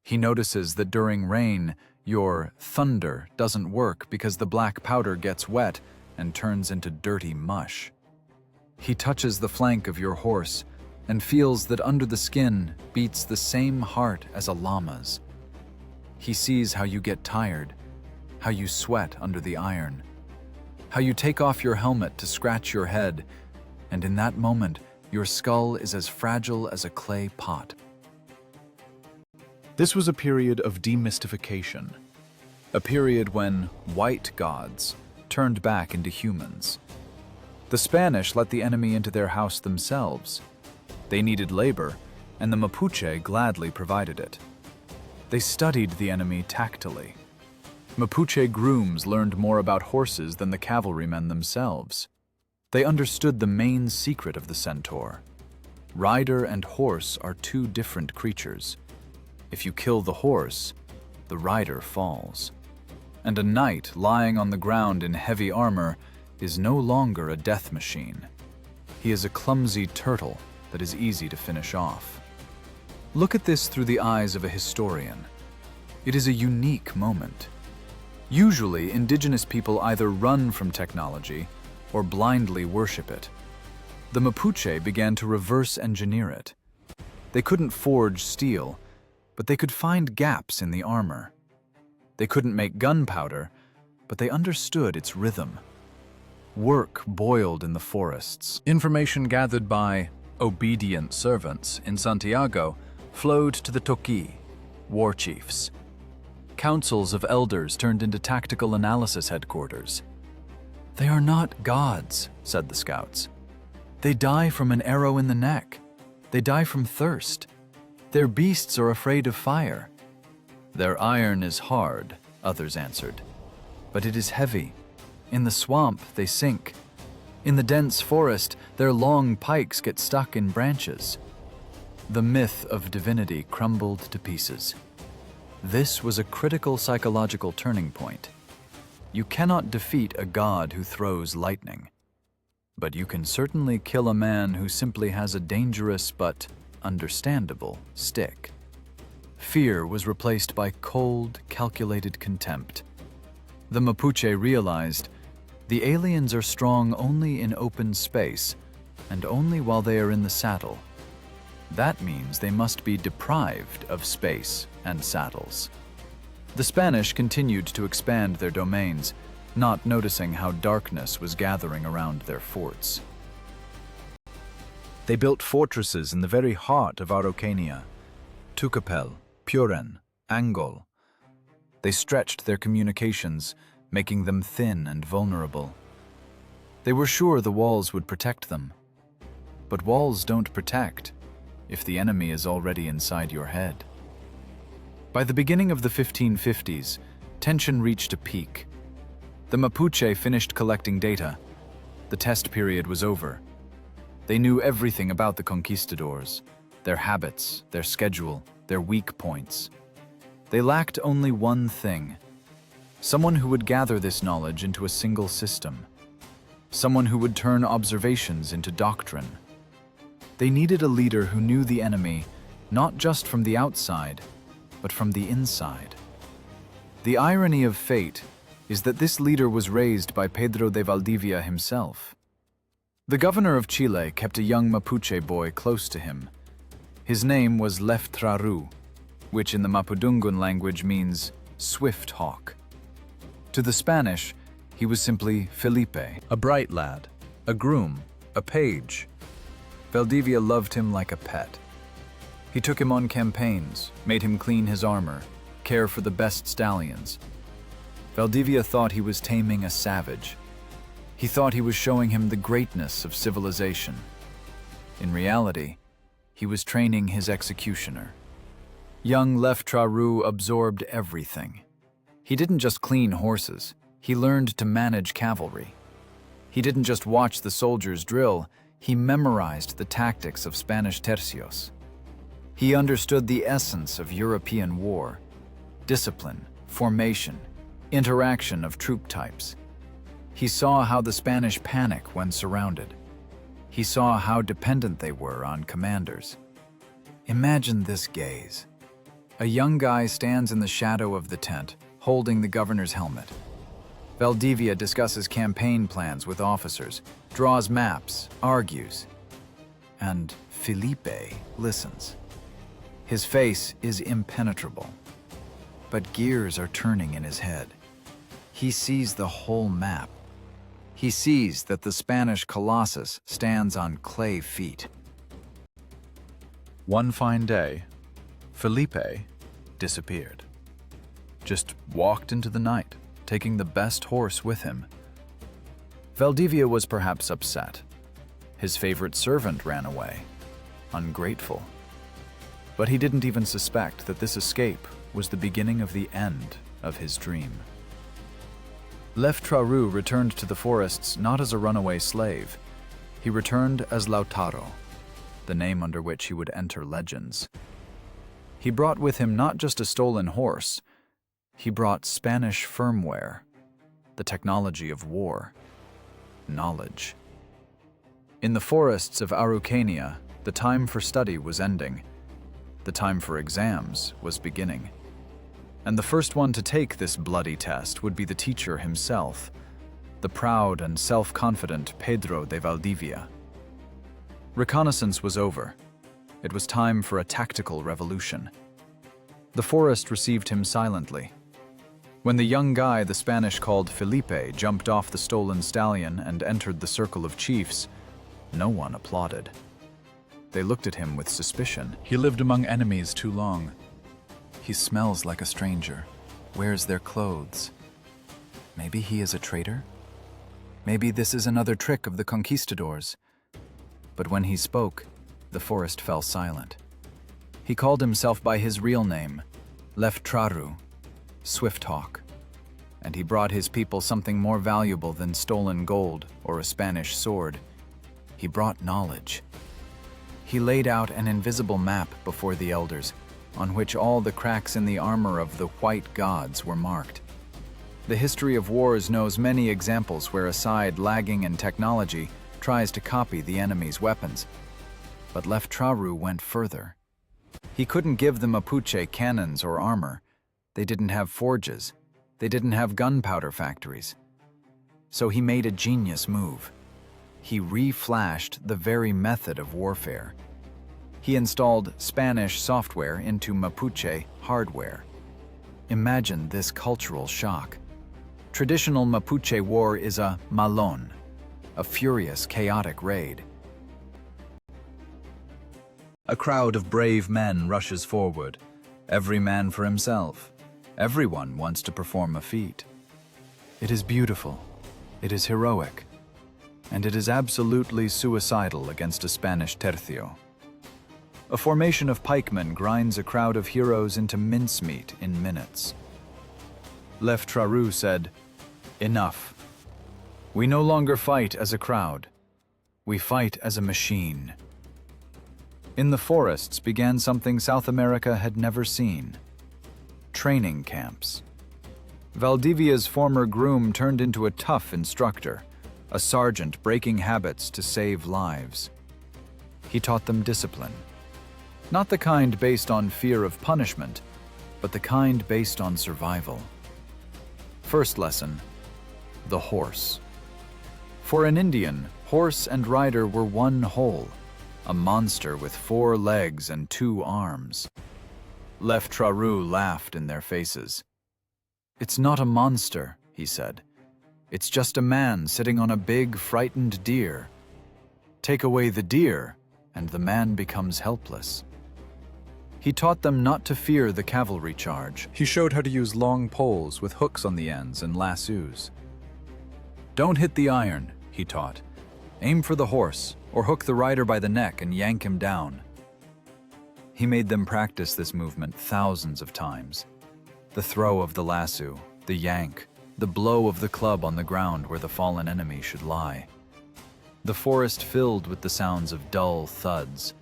He notices that during rain, your thunder doesn't work because the black powder gets wet and turns into dirty mush. He touches the flank of your horse and feels that under the skin beats the same heart as a llama's. He sees how you get tired, how you sweat under the iron, how you take off your helmet to scratch your head, and in that moment, your skull is as fragile as a clay pot. This was a period of demystification, a period when white gods turned back into humans. The Spanish let the enemy into their house themselves. They needed labor, and the Mapuche gladly provided it. They studied the enemy tactily. Mapuche grooms learned more about horses than the cavalrymen themselves. They understood the main secret of the centaur. Rider and horse are two different creatures. If you kill the horse, the rider falls. And a knight lying on the ground in heavy armor is no longer a death machine. He is a clumsy turtle that is easy to finish off. Look at this through the eyes of a historian. It is a unique moment. Usually, indigenous people either run from technology or blindly worship it. The Mapuche began to reverse engineer it. They couldn't forge steel, but they could find gaps in the armor. They couldn't make gunpowder, but they understood its rhythm. Work boiled in the forests. Information gathered by obedient servants in Santiago flowed to the Toqui, war chiefs. Councils of elders turned into tactical analysis headquarters. They are not gods, said the scouts. They die from an arrow in the neck. They die from thirst. Their beasts are afraid of fire. Their iron is hard, others answered, but it is heavy. In the swamp, they sink. In the dense forest, their long pikes get stuck in branches. The myth of divinity crumbled to pieces. This was a critical psychological turning point. You cannot defeat a god who throws lightning, but you can certainly kill a man who simply has a dangerous but understandable stick. Fear was replaced by cold, calculated contempt. The Mapuche realized the aliens are strong only in open space and only while they are in the saddle. That means they must be deprived of space and saddles. The Spanish continued to expand their domains, not noticing how darkness was gathering around their forts. They built fortresses in the very heart of Araucania, Tucapel, Puren, Angol. They stretched their communications, making them thin and vulnerable. They were sure the walls would protect them. But walls don't protect if the enemy is already inside your head. By the beginning of the 1550s, tension reached a peak. The Mapuche finished collecting data. The test period was over. They knew everything about the conquistadors, their habits, their schedule, their weak points. They lacked only one thing: someone who would gather this knowledge into a single system, someone who would turn observations into doctrine. They needed a leader who knew the enemy not just from the outside, but from the inside. The irony of fate is that this leader was raised by Pedro de Valdivia himself. The governor of Chile kept a young Mapuche boy close to him. His name was Lautaro, which in the Mapudungun language means swift hawk. To the Spanish, he was simply Felipe, a bright lad, a groom, a page. Valdivia loved him like a pet. He took him on campaigns, made him clean his armor, care for the best stallions. Valdivia thought he was taming a savage. He thought he was showing him the greatness of civilization. In reality, he was training his executioner. Young Lautaro absorbed everything. He didn't just clean horses, he learned to manage cavalry. He didn't just watch the soldiers drill, he memorized the tactics of Spanish tercios. He understood the essence of European war: discipline, formation, interaction of troop types. He saw how the Spanish panic when surrounded. He saw how dependent they were on commanders. Imagine this gaze. A young guy stands in the shadow of the tent, holding the governor's helmet. Valdivia discusses campaign plans with officers, draws maps, argues. And Felipe listens. His face is impenetrable, but gears are turning in his head. He sees the whole map. He sees that the Spanish colossus stands on clay feet. One fine day, Felipe disappeared. Just walked into the night, taking the best horse with him. Valdivia was perhaps upset. His favorite servant ran away. Ungrateful. But he didn't even suspect that this escape was the beginning of the end of his dream. Lautaro returned to the forests not as a runaway slave. He returned as Lautaro, the name under which he would enter legends. He brought with him not just a stolen horse, he brought Spanish firmware, the technology of war, knowledge. In the forests of Araucania, the time for study was ending. The time for exams was beginning. And the first one to take this bloody test would be the teacher himself, the proud and self-confident Pedro de Valdivia. Reconnaissance was over. It was time for a tactical revolution. The forest received him silently. When the young guy the Spanish called Felipe jumped off the stolen stallion and entered the circle of chiefs, no one applauded. They looked at him with suspicion. He lived among enemies too long. He smells like a stranger, wears their clothes. Maybe he is a traitor? Maybe this is another trick of the conquistadors. But when he spoke, the forest fell silent. He called himself by his real name, Lautaro, Swift Hawk, and he brought his people something more valuable than stolen gold or a Spanish sword. He brought knowledge. He laid out an invisible map before the elders, on which all the cracks in the armor of the white gods were marked. The history of wars knows many examples where a side lagging in technology tries to copy the enemy's weapons. But Lautaro went further. He couldn't give the Mapuche cannons or armor. They didn't have forges. They didn't have gunpowder factories. So he made a genius move. He reflashed the very method of warfare. He installed Spanish software into Mapuche hardware. Imagine this cultural shock. Traditional Mapuche war is a malón, a furious, chaotic raid. A crowd of brave men rushes forward, every man for himself. Everyone wants to perform a feat. It is beautiful, it is heroic, and it is absolutely suicidal against a Spanish tercio. A formation of pikemen grinds a crowd of heroes into mincemeat in minutes. Lautaro said, "Enough. We no longer fight as a crowd. We fight as a machine." In the forests began something South America had never seen: training camps. Valdivia's former groom turned into a tough instructor, a sergeant breaking habits to save lives. He taught them discipline. Not the kind based on fear of punishment, but the kind based on survival. First lesson: the horse. For an Indian, horse and rider were one whole, a monster with 4 legs and 2 arms. Lautaro laughed in their faces. "It's not a monster," he said. "It's just a man sitting on a big, frightened deer. Take away the deer, and the man becomes helpless." He taught them not to fear the cavalry charge. He showed how to use long poles with hooks on the ends and lassos. "Don't hit the iron," he taught. "Aim for the horse, or hook the rider by the neck and yank him down." He made them practice this movement thousands of times. The throw of the lasso, the yank, the blow of the club on the ground where the fallen enemy should lie. The forest filled with the sounds of dull thuds.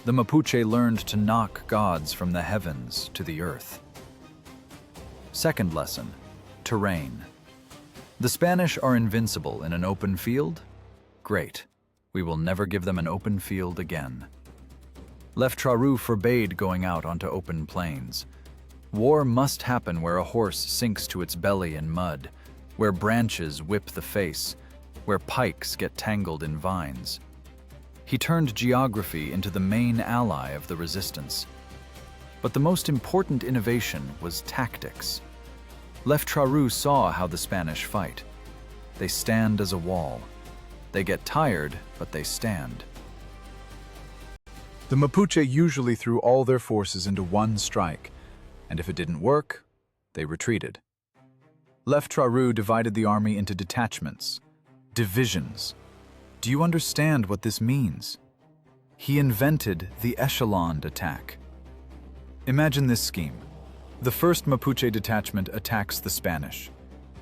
The Mapuche learned to knock gods from the heavens to the earth. Second lesson: terrain. The Spanish are invincible in an open field? Great. We will never give them an open field again. Lautaro forbade going out onto open plains. War must happen where a horse sinks to its belly in mud, where branches whip the face, where pikes get tangled in vines. He turned geography into the main ally of the resistance. But the most important innovation was tactics. Lautaro saw how the Spanish fight. They stand as a wall. They get tired, but they stand. The Mapuche usually threw all their forces into one strike, and if it didn't work, they retreated. Lautaro divided the army into detachments, divisions. Do you understand what this means? He invented the echeloned attack. Imagine this scheme. The first Mapuche detachment attacks the Spanish,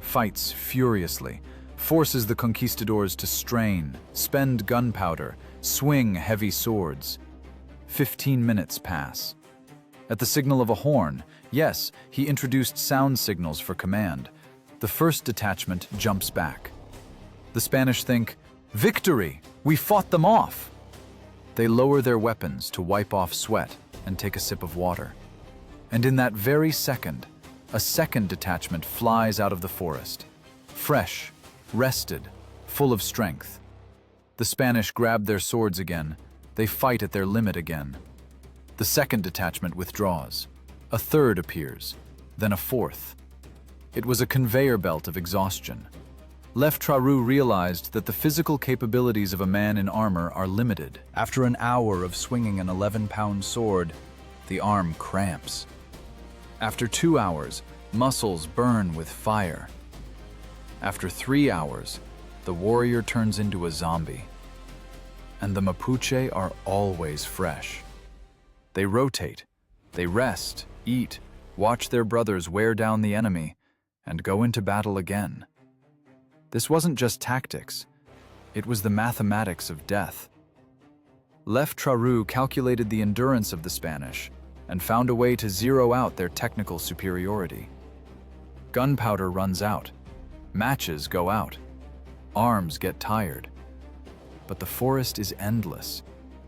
fights furiously, forces the Conquistadors to strain, spend gunpowder, swing heavy swords. 15 minutes pass. At the signal of a horn, yes, he introduced sound signals for command. The first detachment jumps back. The Spanish think, "Victory! We fought them off!" They lower their weapons to wipe off sweat and take a sip of water. And in that very second, a second detachment flies out of the forest. Fresh, rested, full of strength. The Spanish grab their swords again. They fight at their limit again. The second detachment withdraws. A third appears, then a fourth. It was a conveyor belt of exhaustion. Lautaro realized that the physical capabilities of a man in armor are limited. After an hour of swinging an 11-pound sword, the arm cramps. After 2 hours, muscles burn with fire. After 3 hours, the warrior turns into a zombie. And the Mapuche are always fresh. They rotate, they rest, eat, watch their brothers wear down the enemy, and go into battle again. This wasn't just tactics, it was the mathematics of death. Lautaro calculated the endurance of the Spanish and found a way to zero out their technical superiority. Gunpowder runs out, matches go out, arms get tired. But the forest is endless,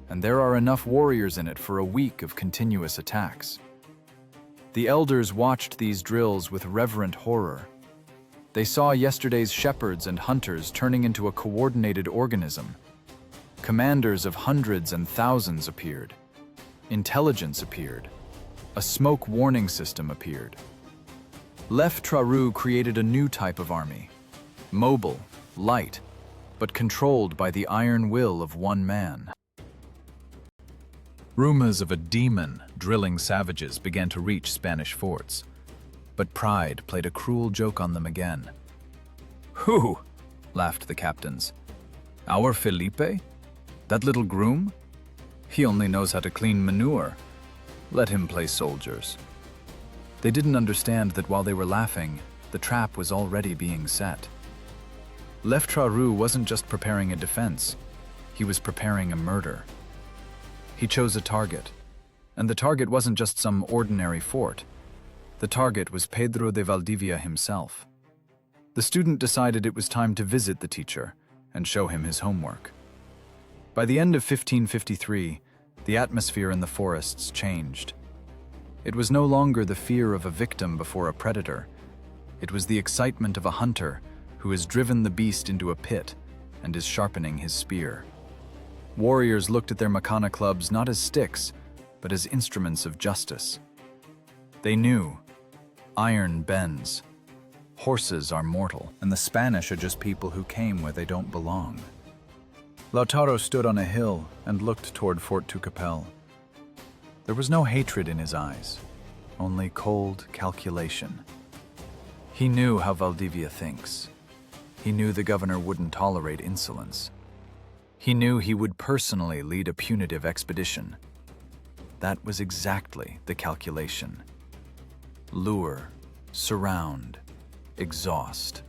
and there are enough warriors in it for a week of continuous attacks. The elders watched these drills with reverent horror. They saw yesterday's shepherds and hunters turning into a coordinated organism. Commanders of hundreds and thousands appeared. Intelligence appeared. A smoke warning system appeared. Lautaro created a new type of army, mobile, light, but controlled by the iron will of one man. Rumors of a demon drilling savages began to reach Spanish forts, but pride played a cruel joke on them again. "Who?" laughed the captains. "Our Felipe? That little groom? He only knows how to clean manure. Let him play soldiers." They didn't understand that while they were laughing, the trap was already being set. Lautaro wasn't just preparing a defense, he was preparing a murder. He chose a target, and the target wasn't just some ordinary fort. The target was Pedro de Valdivia himself. The student decided it was time to visit the teacher and show him his homework. By the end of 1553, the atmosphere in the forests changed. It was no longer the fear of a victim before a predator. It was the excitement of a hunter who has driven the beast into a pit and is sharpening his spear. Warriors looked at their macana clubs not as sticks, but as instruments of justice. They knew iron bends, horses are mortal, and the Spanish are just people who came where they don't belong. Lautaro stood on a hill and looked toward Fort Tucapel. There was no hatred in his eyes, only cold calculation. He knew how Valdivia thinks. He knew the governor wouldn't tolerate insolence. He knew he would personally lead a punitive expedition. That was exactly the calculation. Lure, surround, exhaust,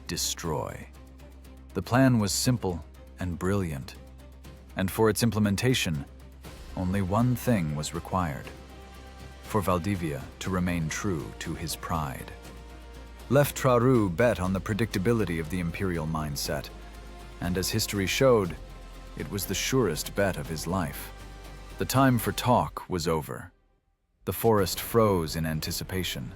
destroy. The plan was simple and brilliant, and for its implementation, only one thing was required: for Valdivia to remain true to his pride. Lautaro bet on the predictability of the imperial mindset, and as history showed, it was the surest bet of his life. The time for talk was over. The forest froze in anticipation.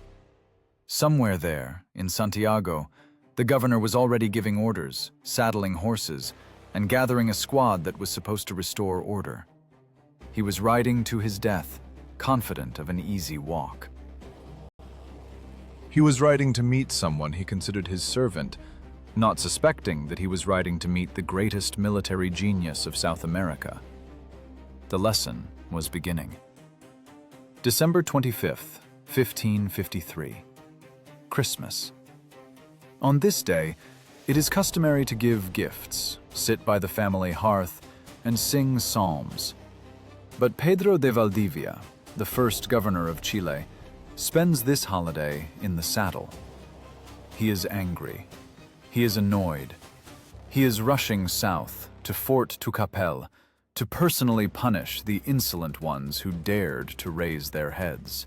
Somewhere there, in Santiago, the governor was already giving orders, saddling horses, and gathering a squad that was supposed to restore order. He was riding to his death, confident of an easy walk. He was riding to meet someone he considered his servant, not suspecting that he was riding to meet the greatest military genius of South America. The lesson was beginning. December 25th, 1553. Christmas. On this day, it is customary to give gifts, sit by the family hearth, and sing psalms. But Pedro de Valdivia, the first governor of Chile, spends this holiday in the saddle. He is angry. He is annoyed. He is rushing south to Fort Tucapel to personally punish the insolent ones who dared to raise their heads.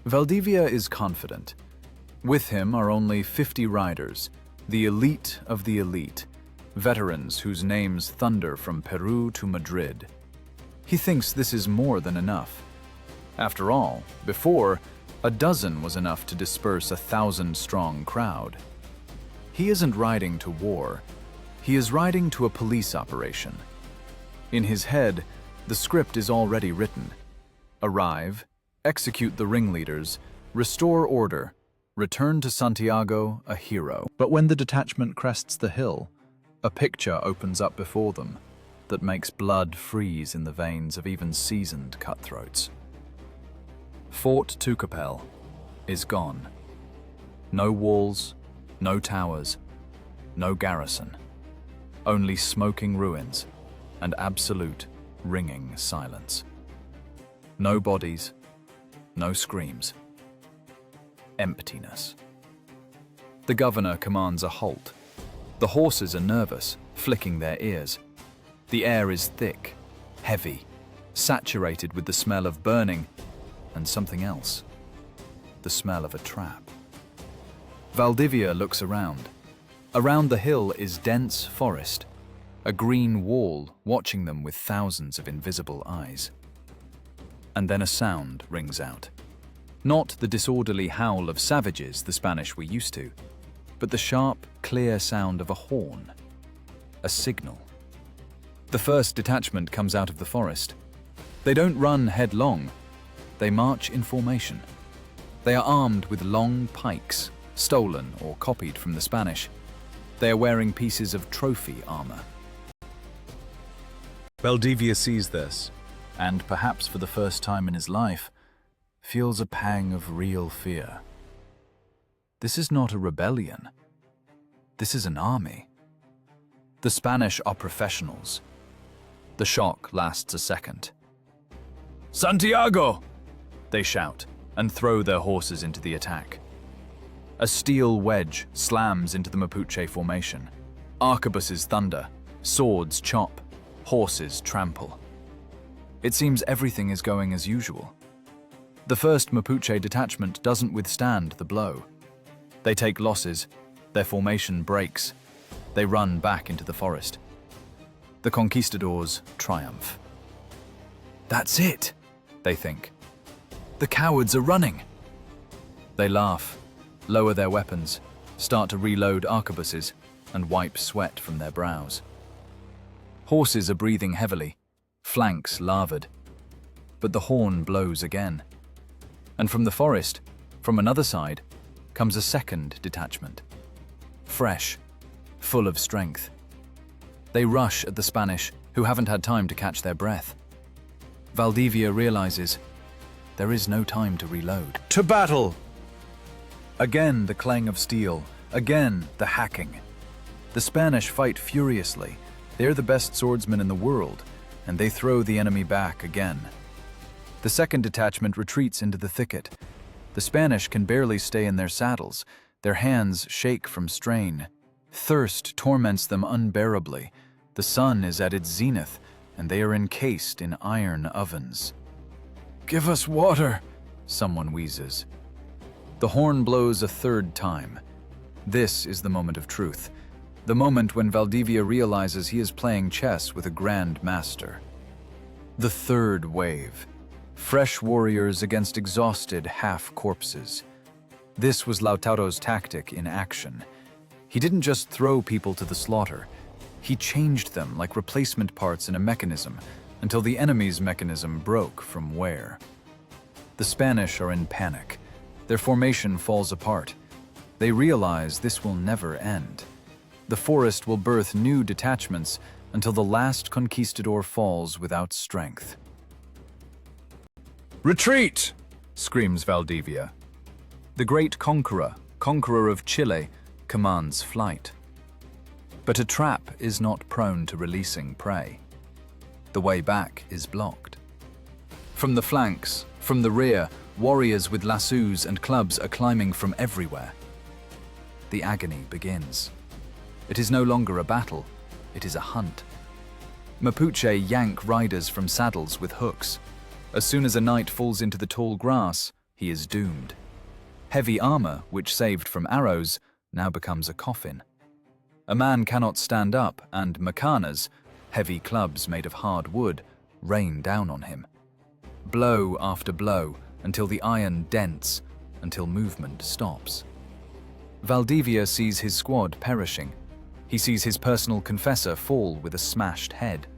Valdivia is confident. With him are only 50 riders, the elite of the elite, veterans whose names thunder from Peru to Madrid. He thinks this is more than enough. After all, before, a dozen was enough to disperse a 1,000-strong crowd. He isn't riding to war. He is riding to a police operation. In his head, the script is already written. Arrive, execute the ringleaders, restore order, return to Santiago a hero. But when the detachment crests the hill, a picture opens up before them that makes blood freeze in the veins of even seasoned cutthroats. Fort Tucapel is gone. No walls, no towers, no garrison. Only smoking ruins and absolute, ringing silence. No bodies, no screams. Emptiness. The governor commands a halt. The horses are nervous, flicking their ears. The air is thick, heavy, saturated with the smell of burning and something else. The smell of a trap. Valdivia looks around. Around the hill is dense forest, a green wall watching them with thousands of invisible eyes. And then a sound rings out. Not the disorderly howl of savages the Spanish were used to, but the sharp, clear sound of a horn. A signal. The first detachment comes out of the forest. They don't run headlong. They march in formation. They are armed with long pikes, stolen or copied from the Spanish. They are wearing pieces of trophy armor. Valdivia sees this, and perhaps for the first time in his life, feels a pang of real fear. This is not a rebellion. This is an army. The Spanish are professionals. The shock lasts a second. "Santiago!" they shout, and throw their horses into the attack. A steel wedge slams into the Mapuche formation. Arquebuses thunder, swords chop, horses trample. It seems everything is going as usual. The first Mapuche detachment doesn't withstand the blow. They take losses, their formation breaks, they run back into the forest. The Conquistadors triumph. "That's it," they think. "The cowards are running." They laugh, lower their weapons, start to reload arquebuses, and wipe sweat from their brows. Horses are breathing heavily, flanks lavered. But the horn blows again. And from the forest, from another side, comes a second detachment. Fresh, full of strength. They rush at the Spanish, who haven't had time to catch their breath. Valdivia realizes there is no time to reload. "To battle!" Again the clang of steel, again the hacking. The Spanish fight furiously. They're the best swordsmen in the world, and they throw the enemy back again. The second detachment retreats into the thicket. The Spanish can barely stay in their saddles. Their hands shake from strain. Thirst torments them unbearably. The sun is at its zenith, and they are encased in iron ovens. "Give us water," someone wheezes. The horn blows a third time. This is the moment of truth. The moment when Valdivia realizes he is playing chess with a grand master. The third wave. Fresh warriors against exhausted half-corpses. This was Lautaro's tactic in action. He didn't just throw people to the slaughter. He changed them like replacement parts in a mechanism until the enemy's mechanism broke from wear. The Spanish are in panic. Their formation falls apart. They realize this will never end. The forest will birth new detachments until the last conquistador falls without strength. "Retreat!" screams Valdivia. The great conqueror of Chile, commands flight. But a trap is not prone to releasing prey. The way back is blocked. From the flanks, from the rear, warriors with lassos and clubs are climbing from everywhere. The agony begins. It is no longer a battle, it is a hunt. Mapuche yank riders from saddles with hooks. As soon as a knight falls into the tall grass, he is doomed. Heavy armor, which saved from arrows, now becomes a coffin. A man cannot stand up, and macanas, heavy clubs made of hard wood, rain down on him. Blow after blow, until the iron dents, until movement stops. Valdivia sees his squad perishing. He sees his personal confessor fall with a smashed head.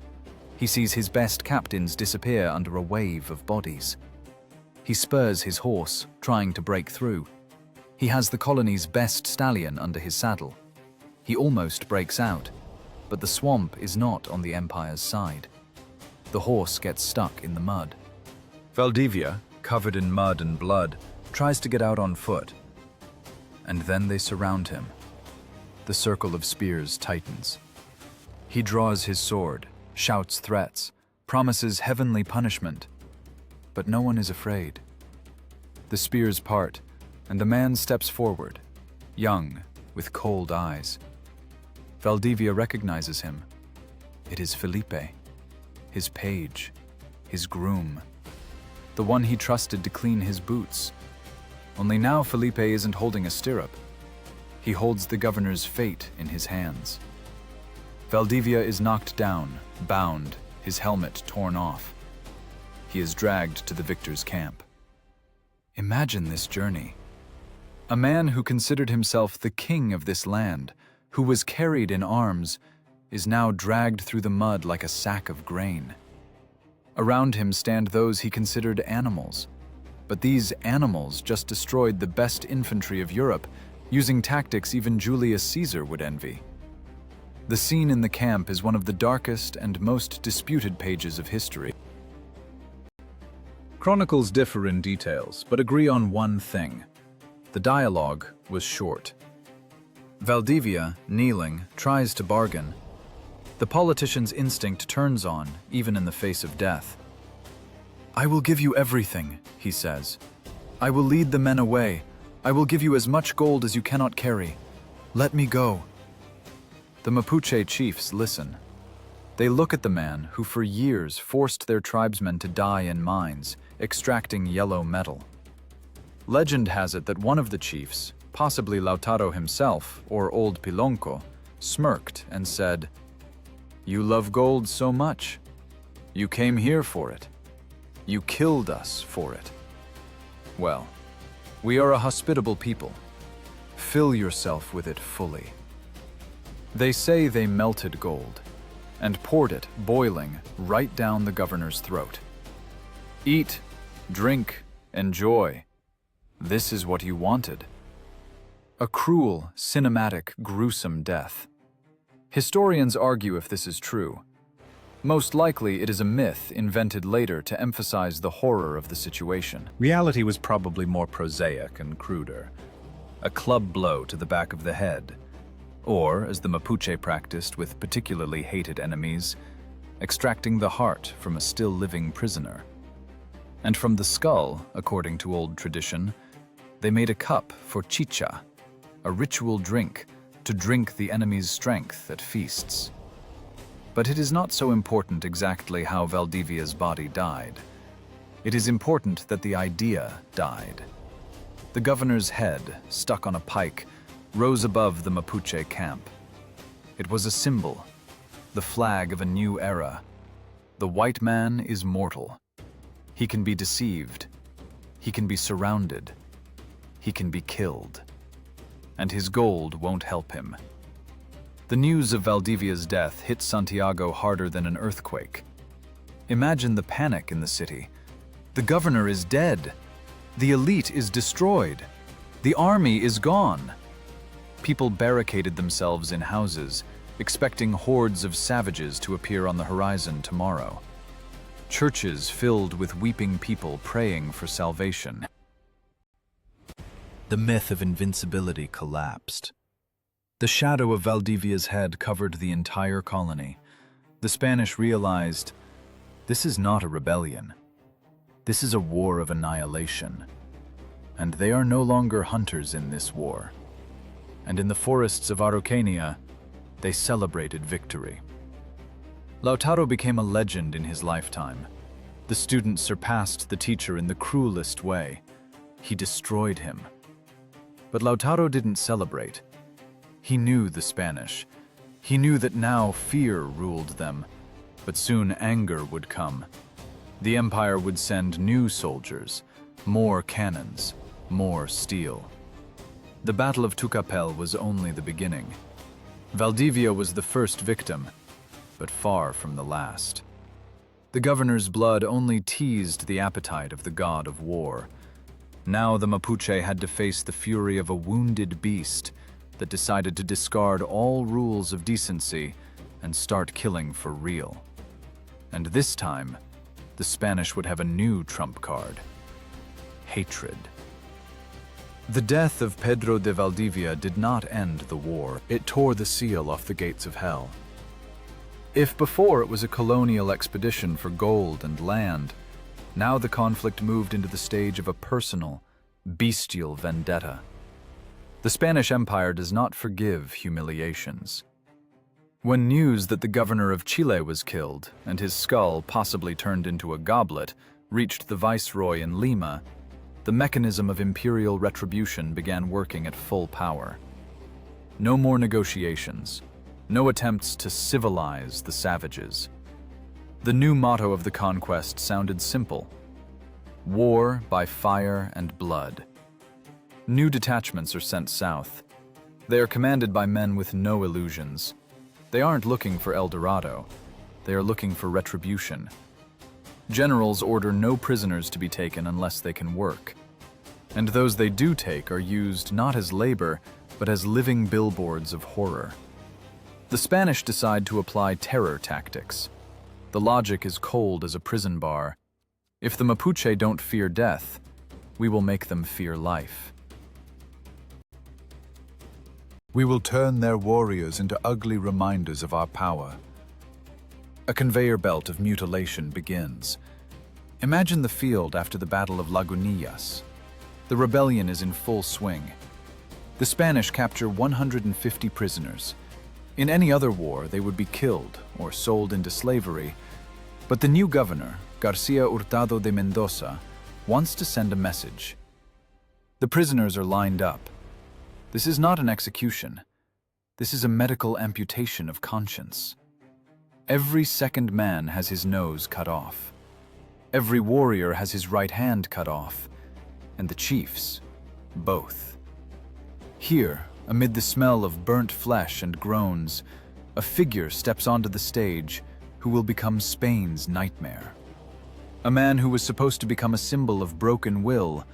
He sees his best captains disappear under a wave of bodies. He spurs his horse, trying to break through. He has the colony's best stallion under his saddle. He almost breaks out, but the swamp is not on the Empire's side. The horse gets stuck in the mud. Valdivia, covered in mud and blood, tries to get out on foot. And then they surround him. The circle of spears tightens. He draws his sword, shouts threats, promises heavenly punishment. But no one is afraid. The spears part, and the man steps forward, young, with cold eyes. Valdivia recognizes him. It is Felipe, his page, his groom, the one he trusted to clean his boots. Only now Felipe isn't holding a stirrup. He holds the governor's fate in his hands. Valdivia is knocked down, bound, his helmet torn off. He is dragged to the victor's camp. Imagine this journey. A man who considered himself the king of this land, who was carried in arms, is now dragged through the mud like a sack of grain. Around him stand those he considered animals. But these animals just destroyed the best infantry of Europe, using tactics even Julius Caesar would envy. The scene in the camp is one of the darkest and most disputed pages of history. Chronicles differ in details, but agree on one thing. The dialogue was short. Valdivia, kneeling, tries to bargain. The politician's instinct turns on, even in the face of death. "I will give you everything," he says. "I will lead the men away. I will give you as much gold as you cannot carry. Let me go." The Mapuche chiefs listen. They look at the man who for years forced their tribesmen to die in mines, extracting yellow metal. Legend has it that one of the chiefs, possibly Lautaro himself or old Pilonco, smirked and said, "You love gold so much. You came here for it. You killed us for it. Well, we are a hospitable people. Fill yourself with it fully." They say they melted gold and poured it, boiling, right down the governor's throat. "Eat, drink, enjoy. This is what you wanted." A cruel, cinematic, gruesome death. Historians argue if this is true. Most likely it is a myth invented later to emphasize the horror of the situation. Reality was probably more prosaic and cruder. A club blow to the back of the head, or, as the Mapuche practiced with particularly hated enemies, extracting the heart from a still-living prisoner. And from the skull, according to old tradition, they made a cup for chicha, a ritual drink to drink the enemy's strength at feasts. But it is not so important exactly how Valdivia's body died. It is important that the idea died. The governor's head, stuck on a pike, rose above the Mapuche camp. It was a symbol, the flag of a new era. The white man is mortal. He can be deceived. He can be surrounded. He can be killed. And his gold won't help him. The news of Valdivia's death hit Santiago harder than an earthquake. Imagine the panic in the city. The governor is dead. The elite is destroyed. The army is gone. People barricaded themselves in houses, expecting hordes of savages to appear on the horizon tomorrow. Churches filled with weeping people praying for salvation. The myth of invincibility collapsed. The shadow of Valdivia's head covered the entire colony. The Spanish realized, this is not a rebellion. This is a war of annihilation. And they are no longer hunters in this war. And in the forests of Araucania, they celebrated victory. Lautaro became a legend in his lifetime. The student surpassed the teacher in the cruelest way. He destroyed him. But Lautaro didn't celebrate. He knew the Spanish. He knew that now fear ruled them, but soon anger would come. The empire would send new soldiers, more cannons, more steel. The Battle of Tucapel was only the beginning. Valdivia was the first victim, but far from the last. The governor's blood only teased the appetite of the god of war. Now the Mapuche had to face the fury of a wounded beast that decided to discard all rules of decency and start killing for real. And this time, the Spanish would have a new trump card: hatred. The death of Pedro de Valdivia did not end the war. It tore the seal off the gates of hell. If before it was a colonial expedition for gold and land, now the conflict moved into the stage of a personal, bestial vendetta. The Spanish Empire does not forgive humiliations. When news that the governor of Chile was killed and his skull possibly turned into a goblet reached the viceroy in Lima, the mechanism of imperial retribution began working at full power. No more negotiations, no attempts to civilize the savages. The new motto of the conquest sounded simple: war by fire and blood. New detachments are sent south. They are commanded by men with no illusions. They aren't looking for El Dorado. They are looking for retribution. Generals order no prisoners to be taken unless they can work. And those they do take are used not as labor, but as living billboards of horror. The Spanish decide to apply terror tactics. The logic is cold as a prison bar. If the Mapuche don't fear death, we will make them fear life. We will turn their warriors into ugly reminders of our power. A conveyor belt of mutilation begins. Imagine the field after the Battle of Lagunillas. The rebellion is in full swing. The Spanish capture 150 prisoners. In any other war, they would be killed or sold into slavery. But the new governor, Garcia Hurtado de Mendoza, wants to send a message. The prisoners are lined up. This is not an execution. This is a medical amputation of conscience. Every second man has his nose cut off. Every warrior has his right hand cut off. And the chiefs, both. Here, amid the smell of burnt flesh and groans, a figure steps onto the stage who will become Spain's nightmare. A man who was supposed to become a symbol of broken will,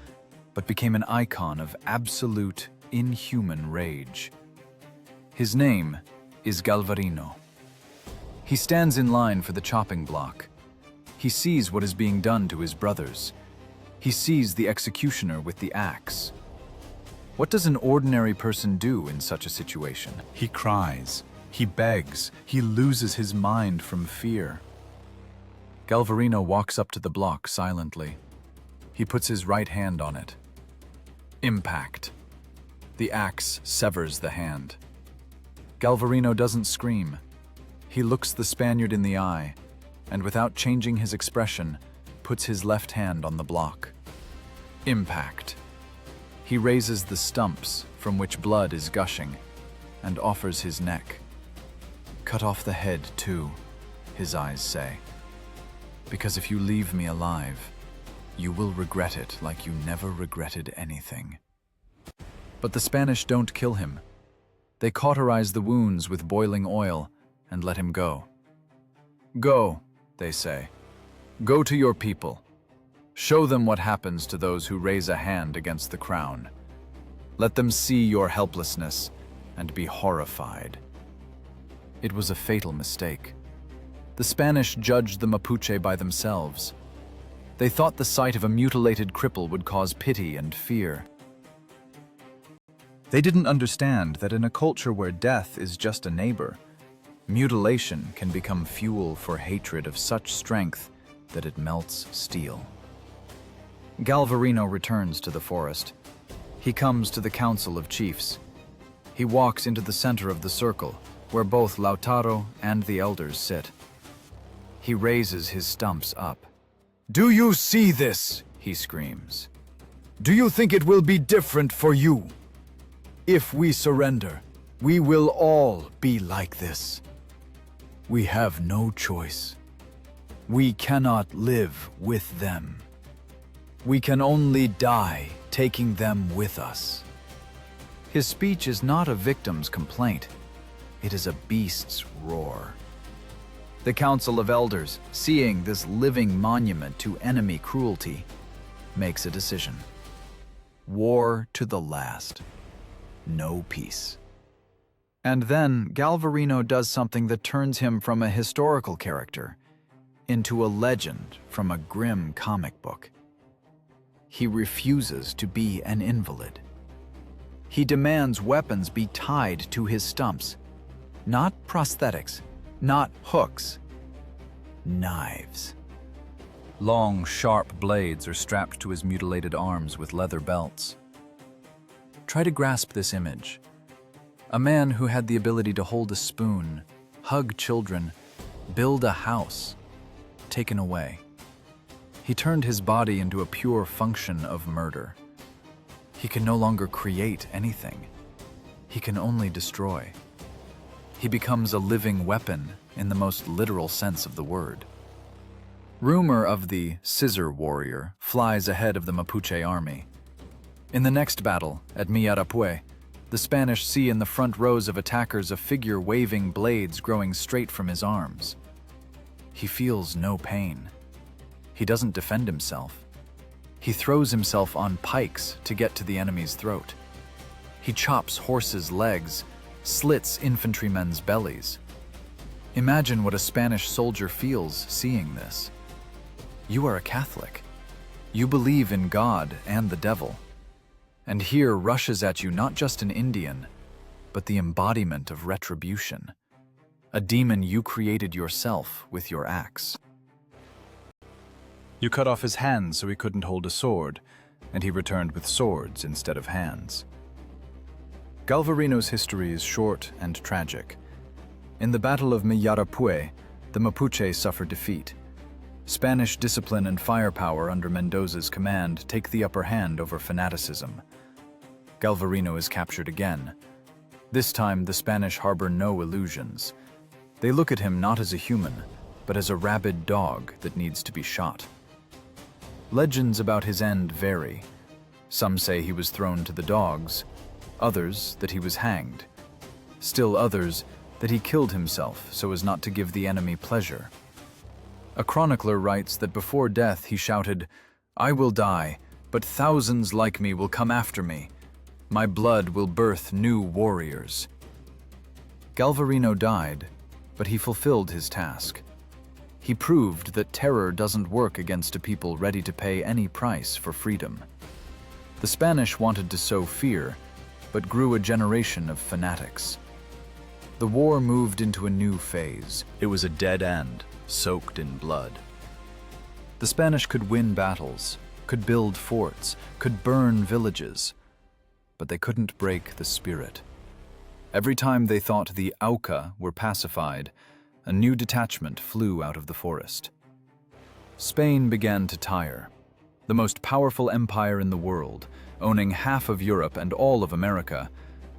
but became an icon of absolute, inhuman rage. His name is Galvarino. He stands in line for the chopping block. He sees what is being done to his brothers. He sees the executioner with the axe. What does an ordinary person do in such a situation? He cries, he begs, he loses his mind from fear. Galvarino walks up to the block silently. He puts his right hand on it. Impact. The axe severs the hand. Galvarino doesn't scream. He looks the Spaniard in the eye, and without changing his expression, puts his left hand on the block. Impact. He raises the stumps from which blood is gushing and offers his neck. Cut off the head too, his eyes say. Because if you leave me alive, you will regret it like you never regretted anything. But the Spanish don't kill him. They cauterize the wounds with boiling oil and let him go. Go, they say. Go to your people. Show them what happens to those who raise a hand against the crown. Let them see your helplessness and be horrified. It was a fatal mistake. The Spanish judged the Mapuche by themselves. They thought the sight of a mutilated cripple would cause pity and fear. They didn't understand that in a culture where death is just a neighbor, mutilation can become fuel for hatred of such strength that it melts steel. Galvarino returns to the forest. He comes to the Council of Chiefs. He walks into the center of the circle, where both Lautaro and the elders sit. He raises his stumps up. "Do you see this?" he screams. "Do you think it will be different for you? If we surrender, we will all be like this. We have no choice. We cannot live with them. We can only die taking them with us." His speech is not a victim's complaint. It is a beast's roar. The Council of Elders, seeing this living monument to enemy cruelty, makes a decision. War to the last. No peace. And then Galvarino does something that turns him from a historical character into a legend from a grim comic book. He refuses to be an invalid. He demands weapons be tied to his stumps. Not prosthetics, not hooks, knives. Long, sharp blades are strapped to his mutilated arms with leather belts. Try to grasp this image. A man who had the ability to hold a spoon, hug children, build a house, taken away. He turned his body into a pure function of murder. He can no longer create anything. He can only destroy. He becomes a living weapon in the most literal sense of the word. Rumor of the Scissor Warrior flies ahead of the Mapuche army. In the next battle, at Miarapue, the Spanish see in the front rows of attackers a figure waving blades growing straight from his arms. He feels no pain. He doesn't defend himself. He throws himself on pikes to get to the enemy's throat. He chops horses' legs, slits infantrymen's bellies. Imagine what a Spanish soldier feels seeing this. You are a Catholic. You believe in God and the devil. And here rushes at you not just an Indian, but the embodiment of retribution. A demon you created yourself with your axe. You cut off his hands so he couldn't hold a sword, and he returned with swords instead of hands. Galvarino's history is short and tragic. In the Battle of Mayarapue, the Mapuche suffer defeat. Spanish discipline and firepower under Mendoza's command take the upper hand over fanaticism. Galvarino is captured again. This time, the Spanish harbor no illusions. They look at him not as a human, but as a rabid dog that needs to be shot. Legends about his end vary. Some say he was thrown to the dogs, others that he was hanged, still others that he killed himself so as not to give the enemy pleasure. A chronicler writes that before death he shouted, "I will die, but thousands like me will come after me. My blood will birth new warriors." Galvarino died, but he fulfilled his task. He proved that terror doesn't work against a people ready to pay any price for freedom. The Spanish wanted to sow fear, but grew a generation of fanatics. The war moved into a new phase. It was a dead end, soaked in blood. The Spanish could win battles, could build forts, could burn villages, but they couldn't break the spirit. Every time they thought the Auca were pacified, a new detachment flew out of the forest. Spain began to tire. The most powerful empire in the world, owning half of Europe and all of America,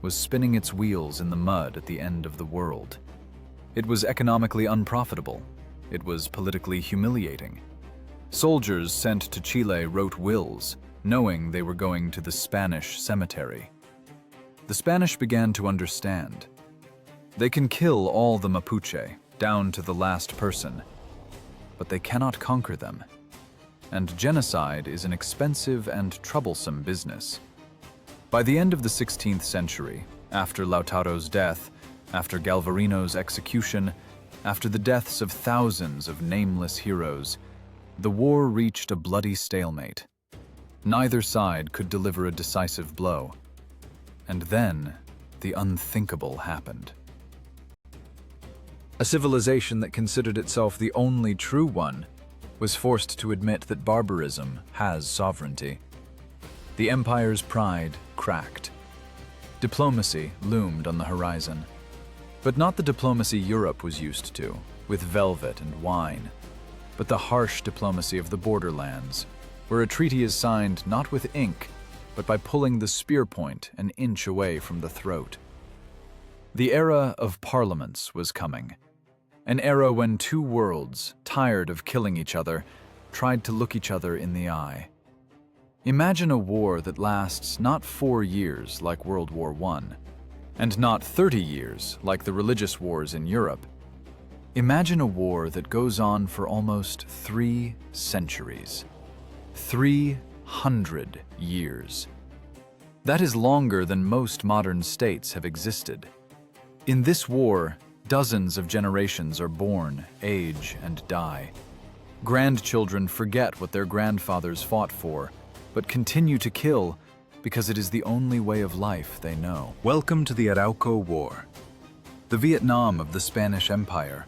was spinning its wheels in the mud at the end of the world. It was economically unprofitable. It was politically humiliating. Soldiers sent to Chile wrote wills, knowing they were going to the Spanish cemetery. The Spanish began to understand. They can kill all the Mapuche, down to the last person, but they cannot conquer them. And genocide is an expensive and troublesome business. By the end of the 16th century, after Lautaro's death, after Galvarino's execution, after the deaths of thousands of nameless heroes, the war reached a bloody stalemate. Neither side could deliver a decisive blow. And then, the unthinkable happened. A civilization that considered itself the only true one was forced to admit that barbarism has sovereignty. The empire's pride cracked. Diplomacy loomed on the horizon. But not the diplomacy Europe was used to, with velvet and wine, but the harsh diplomacy of the borderlands, where a treaty is signed not with ink, but by pulling the spear point an inch away from the throat. The era of parliaments was coming. An era when two worlds, tired of killing each other, tried to look each other in the eye. Imagine a war that lasts not 4 years like World War I, and not 30 years like the religious wars in Europe. Imagine a war that goes on for almost 3 centuries. 300 years. That is longer than most modern states have existed. In this war, dozens of generations are born, age, and die. Grandchildren forget what their grandfathers fought for, but continue to kill because it is the only way of life they know. Welcome to the Arauco War, The Vietnam of the Spanish Empire,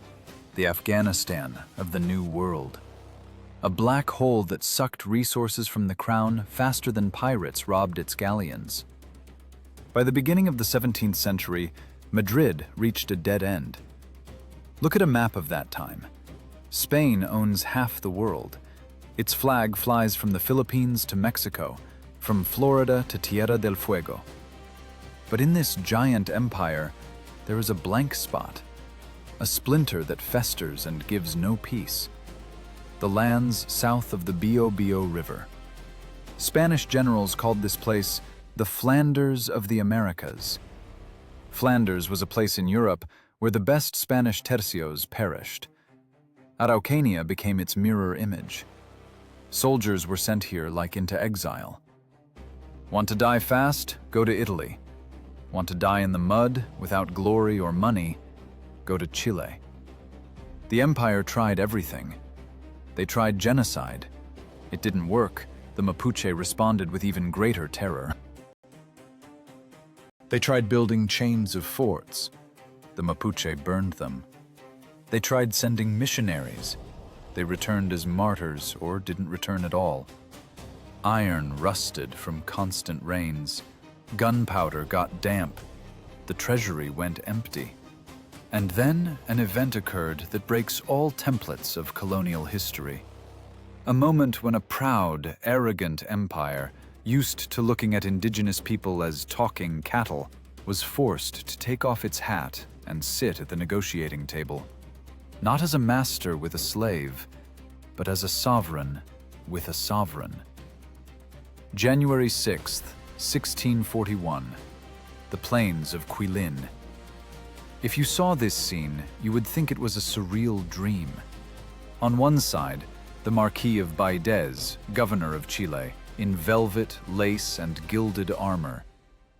the Afghanistan of the New World. A black hole that sucked resources from the crown faster than pirates robbed its galleons. By the beginning of the 17th century, Madrid reached a dead end. Look at a map of that time. Spain owns half the world. Its flag flies from the Philippines to Mexico, from Florida to Tierra del Fuego. But in this giant empire, there is a blank spot, a splinter that festers and gives no peace. The lands south of the Bio River. Spanish generals called this place the Flanders of the Americas. Flanders was a place in Europe where the best Spanish tercios perished. Araucania became its mirror image. Soldiers were sent here like into exile. Want to die fast? Go to Italy. Want to die in the mud, without glory or money? Go to Chile. The empire tried everything. They tried genocide. It didn't work. The Mapuche responded with even greater terror. They tried building chains of forts. The Mapuche burned them. They tried sending missionaries. They returned as martyrs or didn't return at all. Iron rusted from constant rains. Gunpowder got damp. The treasury went empty. And then an event occurred that breaks all templates of colonial history. A moment when a proud, arrogant empire, used to looking at indigenous people as talking cattle, was forced to take off its hat and sit at the negotiating table. Not as a master with a slave, but as a sovereign with a sovereign. January 6th, 1641. The plains of Quilin. If you saw this scene, you would think it was a surreal dream. On one side, the Marquis of Baidez, governor of Chile, in velvet, lace, and gilded armor.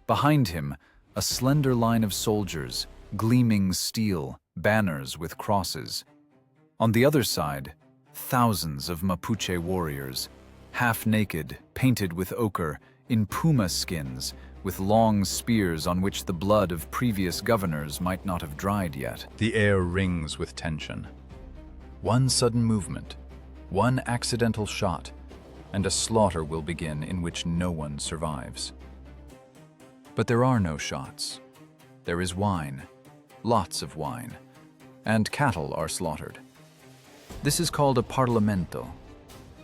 Behind him, a slender line of soldiers, gleaming steel, banners with crosses. On the other side, thousands of Mapuche warriors, half-naked, painted with ochre, in puma skins, with long spears on which the blood of previous governors might not have dried yet. The air rings with tension. One sudden movement, one accidental shot, and a slaughter will begin in which no one survives. But there are no shots. There is wine, lots of wine, and cattle are slaughtered. This is called a parlamento,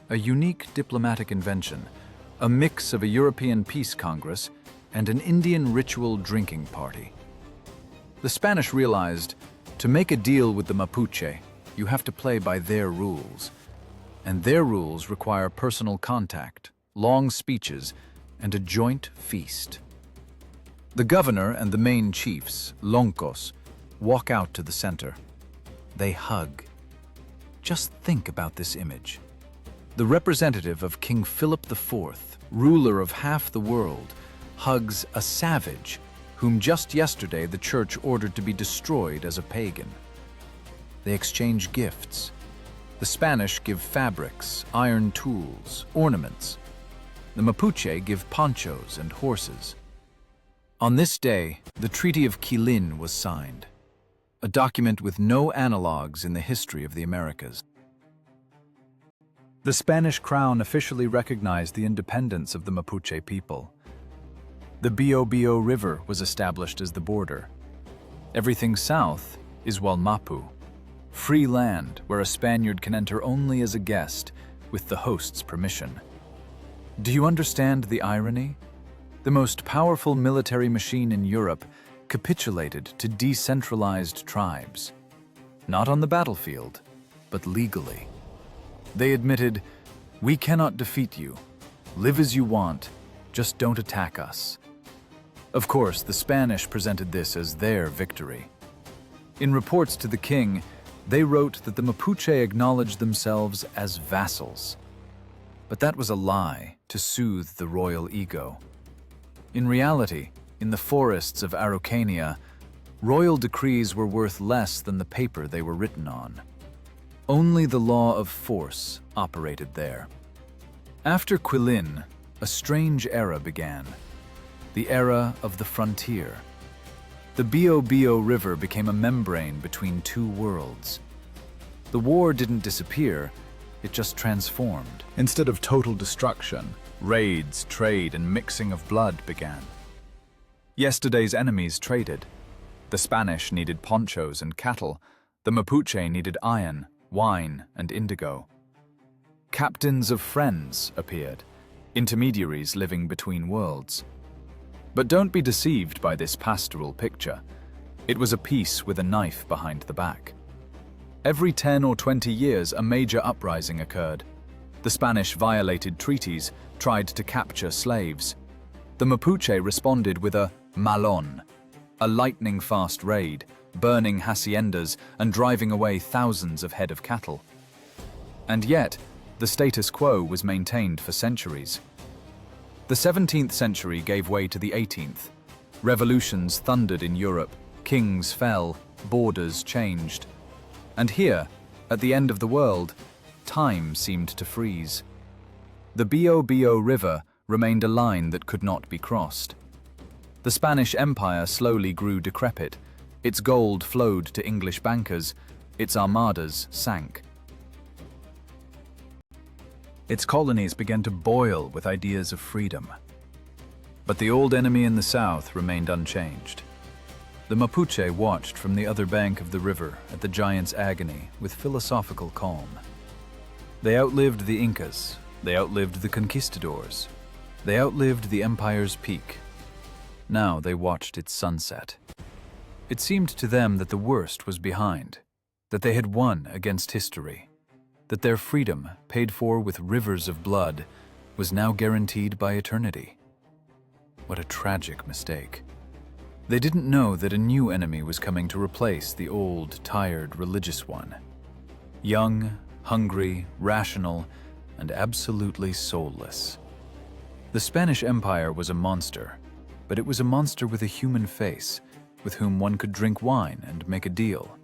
a unique diplomatic invention, a mix of a European peace congress and an Indian ritual drinking party. The Spanish realized, to make a deal with the Mapuche, you have to play by their rules. And their rules require personal contact, long speeches, and a joint feast. The governor and the main chiefs, loncos, walk out to the center. They hug. Just think about this image. The representative of King Philip IV, ruler of half the world, hugs a savage whom just yesterday the church ordered to be destroyed as a pagan. They exchange gifts. The Spanish give fabrics, iron tools, ornaments. The Mapuche give ponchos and horses. On this day, the Treaty of Quilin was signed, a document with no analogues in the history of the Americas. The Spanish crown officially recognized the independence of the Mapuche people. The Biobío River was established as the border. Everything south is Wallmapu, free land where a Spaniard can enter only as a guest with the host's permission. Do you understand the irony? The most powerful military machine in Europe capitulated to decentralized tribes. Not on the battlefield, but legally. They admitted, "We cannot defeat you. Live as you want, just don't attack us." Of course, the Spanish presented this as their victory. In reports to the king, they wrote that the Mapuche acknowledged themselves as vassals. But that was a lie to soothe the royal ego. In reality, in the forests of Araucania, royal decrees were worth less than the paper they were written on. Only the law of force operated there. After Quilin, a strange era began, the era of the frontier. The Biobío River became a membrane between two worlds. The war didn't disappear, it just transformed. Instead of total destruction, raids, trade, and mixing of blood began. Yesterday's enemies traded. The Spanish needed ponchos and cattle. The Mapuche needed iron, wine, and indigo. Captains of friends appeared, intermediaries living between worlds. But don't be deceived by this pastoral picture. It was a peace with a knife behind the back. Every 10 or 20 years, a major uprising occurred. The Spanish violated treaties, tried to capture slaves. The Mapuche responded with a malón, a lightning-fast raid, burning haciendas and driving away thousands of head of cattle. And yet, The status quo was maintained for centuries. The 17th century gave way to the 18th. Revolutions thundered in Europe, kings fell, borders changed. And here, at the end of the world, time seemed to freeze. The Biobío River remained a line that could not be crossed. The Spanish Empire slowly grew decrepit. Its gold flowed to English bankers. Its armadas sank. Its colonies began to boil with ideas of freedom. But the old enemy in the south remained unchanged. The Mapuche watched from the other bank of the river at the giant's agony with philosophical calm. They outlived the Incas. They outlived the Conquistadors. They outlived the empire's peak. Now they watched its sunset. It seemed to them that the worst was behind, that they had won against history, that their freedom, paid for with rivers of blood, was now guaranteed by eternity. What a tragic mistake. They didn't know that a new enemy was coming to replace the old, tired, religious one. Young, hungry, rational, and absolutely soulless. The Spanish Empire was a monster, but it was a monster with a human face, with whom one could drink wine and make a deal.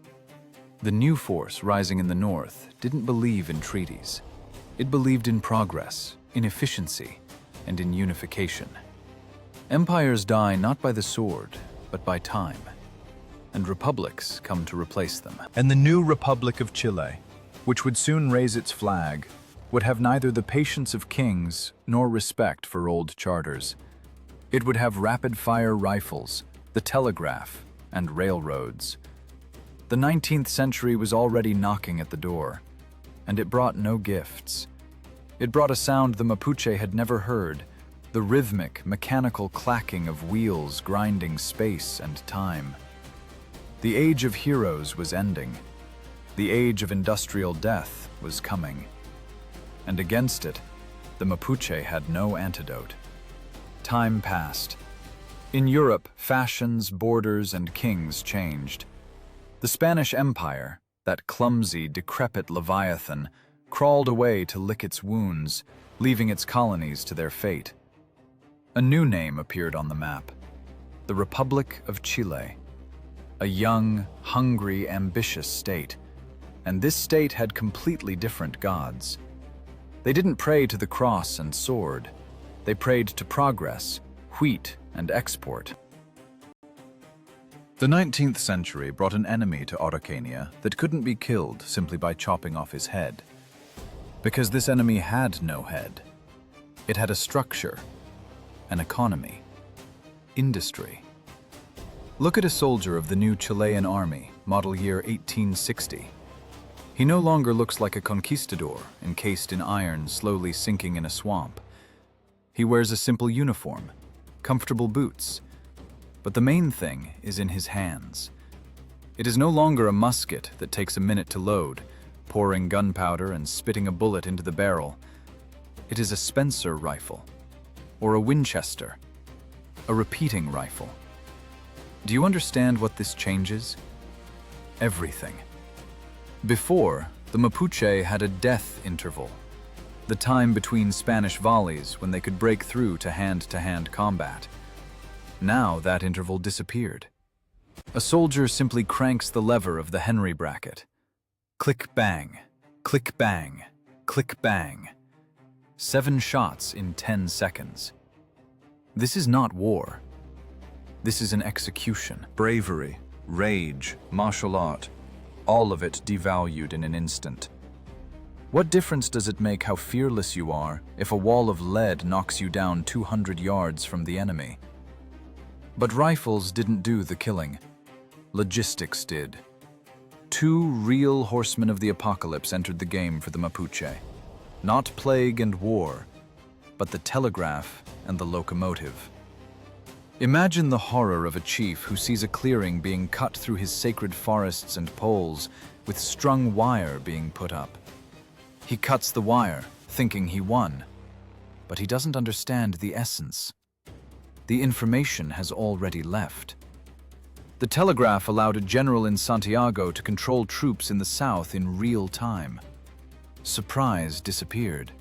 The new force rising in the north didn't believe in treaties. It believed in progress, in efficiency, and in unification. Empires die not by the sword, but by time, and republics come to replace them. And the new Republic of Chile, which would soon raise its flag, would have neither the patience of kings nor respect for old charters. It would have rapid-fire rifles, the telegraph, and railroads. The 19th century was already knocking at the door, and it brought no gifts. It brought a sound the Mapuche had never heard, the rhythmic, mechanical clacking of wheels grinding space and time. The age of heroes was ending. The age of industrial death was coming. And against it, the Mapuche had no antidote. Time passed. In Europe, fashions, borders, and kings changed. The Spanish Empire, that clumsy, decrepit leviathan, crawled away to lick its wounds, leaving its colonies to their fate. A new name appeared on the map, the Republic of Chile, a young, hungry, ambitious state. And this state had completely different gods. They didn't pray to the cross and sword. They prayed to progress, wheat, and export. The 19th century brought an enemy to Araucania that couldn't be killed simply by chopping off his head. Because this enemy had no head. It had a structure, an economy, industry. Look at a soldier of the new Chilean army, model year 1860. He no longer looks like a conquistador, encased in iron, slowly sinking in a swamp. He wears a simple uniform, comfortable boots, but the main thing is in his hands. It is no longer a musket that takes a minute to load, pouring gunpowder and spitting a bullet into the barrel. It is a Spencer rifle, or a Winchester, a repeating rifle. Do you understand what this changes? Everything. Before, the Mapuche had a death interval, the time between Spanish volleys when they could break through to hand-to-hand combat. Now that interval disappeared. A soldier simply cranks the lever of the Henry bracket. Click bang, click bang, click bang. 7 shots in 10 seconds. This is not war. This is an execution. Bravery, rage, martial art, all of it devalued in an instant. What difference does it make how fearless you are if a wall of lead knocks you down 200 yards from the enemy? But rifles didn't do the killing. Logistics did. 2 real horsemen of the apocalypse entered the game for the Mapuche. Not plague and war, but the telegraph and the locomotive. Imagine the horror of a chief who sees a clearing being cut through his sacred forests and poles, with strung wire being put up. He cuts the wire, thinking he won, but he doesn't understand the essence. The information has already left. The telegraph allowed a general in Santiago to control troops in the south in real time. Surprise disappeared.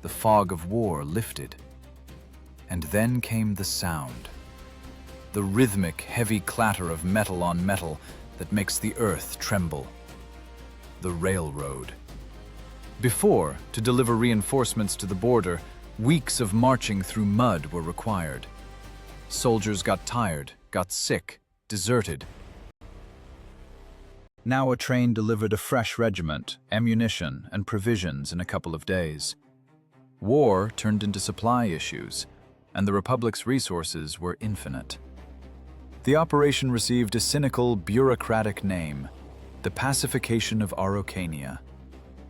The fog of war lifted. And then came the sound. The rhythmic, heavy clatter of metal on metal that makes the earth tremble. The railroad. Before, to deliver reinforcements to the border, weeks of marching through mud were required. Soldiers got tired, got sick, deserted. Now a train delivered a fresh regiment, ammunition, and provisions in a couple of days. War turned into supply issues, and the Republic's resources were infinite. The operation received a cynical, bureaucratic name, the pacification of Araucania.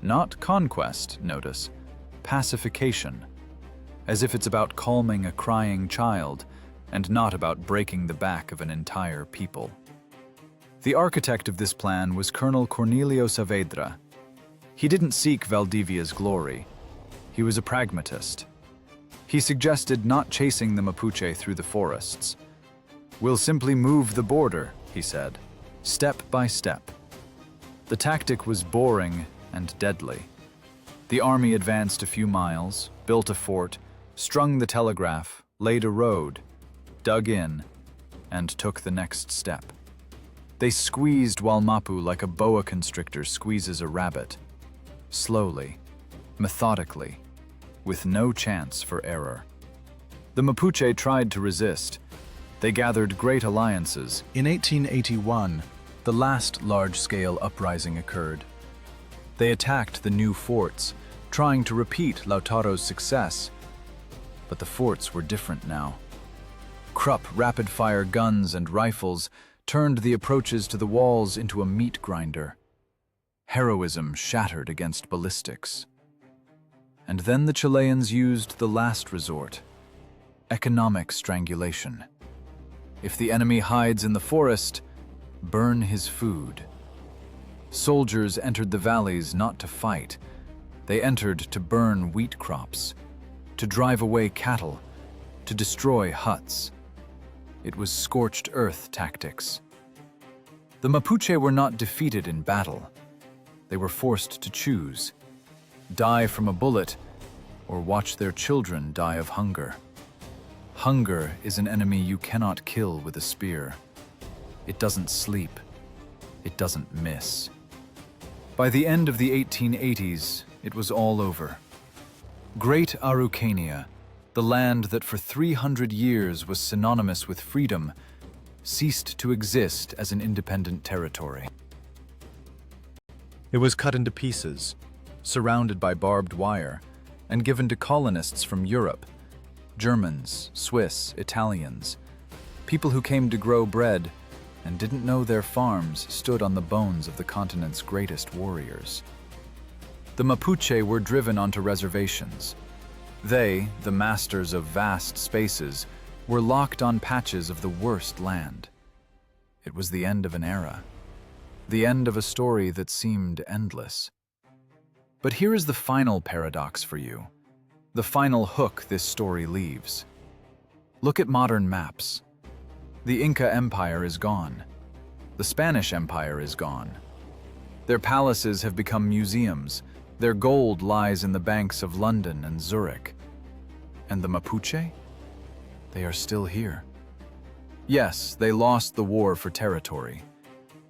Not conquest, notice, pacification, as if it's about calming a crying child and not about breaking the back of an entire people. The architect of this plan was Colonel Cornelio Saavedra. He didn't seek Valdivia's glory. He was a pragmatist. He suggested not chasing the Mapuche through the forests. "We'll simply move the border," he said, step by step. The tactic was boring and deadly. The army advanced a few miles, built a fort, strung the telegraph, laid a road, dug in, and took the next step. They squeezed Mapu like a boa constrictor squeezes a rabbit. Slowly, methodically, with no chance for error. The Mapuche tried to resist. They gathered great alliances. In 1881, the last large-scale uprising occurred. They attacked the new forts, trying to repeat Lautaro's success. But the forts were different now. Krupp rapid-fire guns and rifles turned the approaches to the walls into a meat grinder. Heroism shattered against ballistics. And then the Chileans used the last resort, economic strangulation. If the enemy hides in the forest, burn his food. Soldiers entered the valleys not to fight. They entered to burn wheat crops, to drive away cattle, to destroy huts. It was scorched earth tactics. The Mapuche were not defeated in battle. They were forced to choose: die from a bullet or watch their children die of hunger. Hunger is an enemy you cannot kill with a spear. It doesn't sleep. It doesn't miss. By the end of the 1880s, it was all over. Great Araucania, the land that for 300 years was synonymous with freedom, ceased to exist as an independent territory. It was cut into pieces, surrounded by barbed wire, and given to colonists from Europe, Germans, Swiss, Italians, people who came to grow bread and didn't know their farms stood on the bones of the continent's greatest warriors. The Mapuche were driven onto reservations. They, the masters of vast spaces, were locked on patches of the worst land. It was the end of an era, the end of a story that seemed endless. But here is the final paradox for you, the final hook this story leaves. Look at modern maps. The Inca Empire is gone. The Spanish Empire is gone. Their palaces have become museums. Their gold lies in the banks of London and Zurich. And the Mapuche? They are still here. Yes, they lost the war for territory.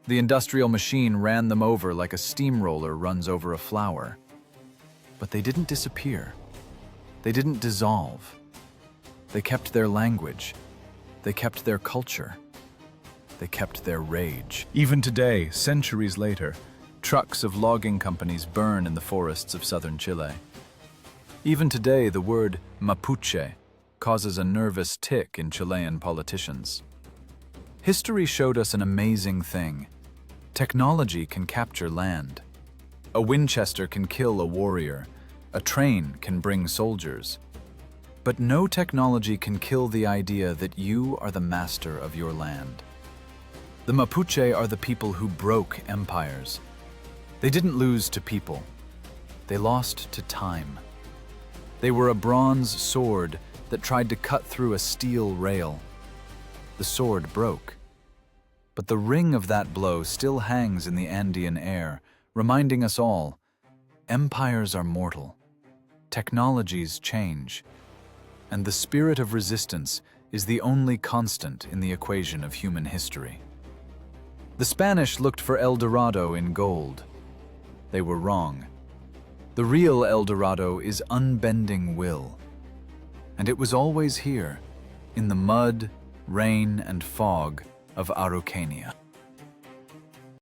The industrial machine ran them over like a steamroller runs over a flour. But they didn't disappear. They didn't dissolve. They kept their language. They kept their culture. They kept their rage. Even today, centuries later, trucks of logging companies burn in the forests of southern Chile. Even today, the word Mapuche causes a nervous tick in Chilean politicians. History showed us an amazing thing. Technology can capture land. A Winchester can kill a warrior. A train can bring soldiers. But no technology can kill the idea that you are the master of your land. The Mapuche are the people who broke empires. They didn't lose to people. They lost to time. They were a bronze sword that tried to cut through a steel rail. The sword broke. But the ring of that blow still hangs in the Andean air, reminding us all, Empires are mortal, technologies change, and the spirit of resistance is the only constant in the equation of human history. The Spanish looked for El Dorado in gold. They were wrong. The real El Dorado is unbending will. And it was always here, in the mud, rain, and fog of Araucania.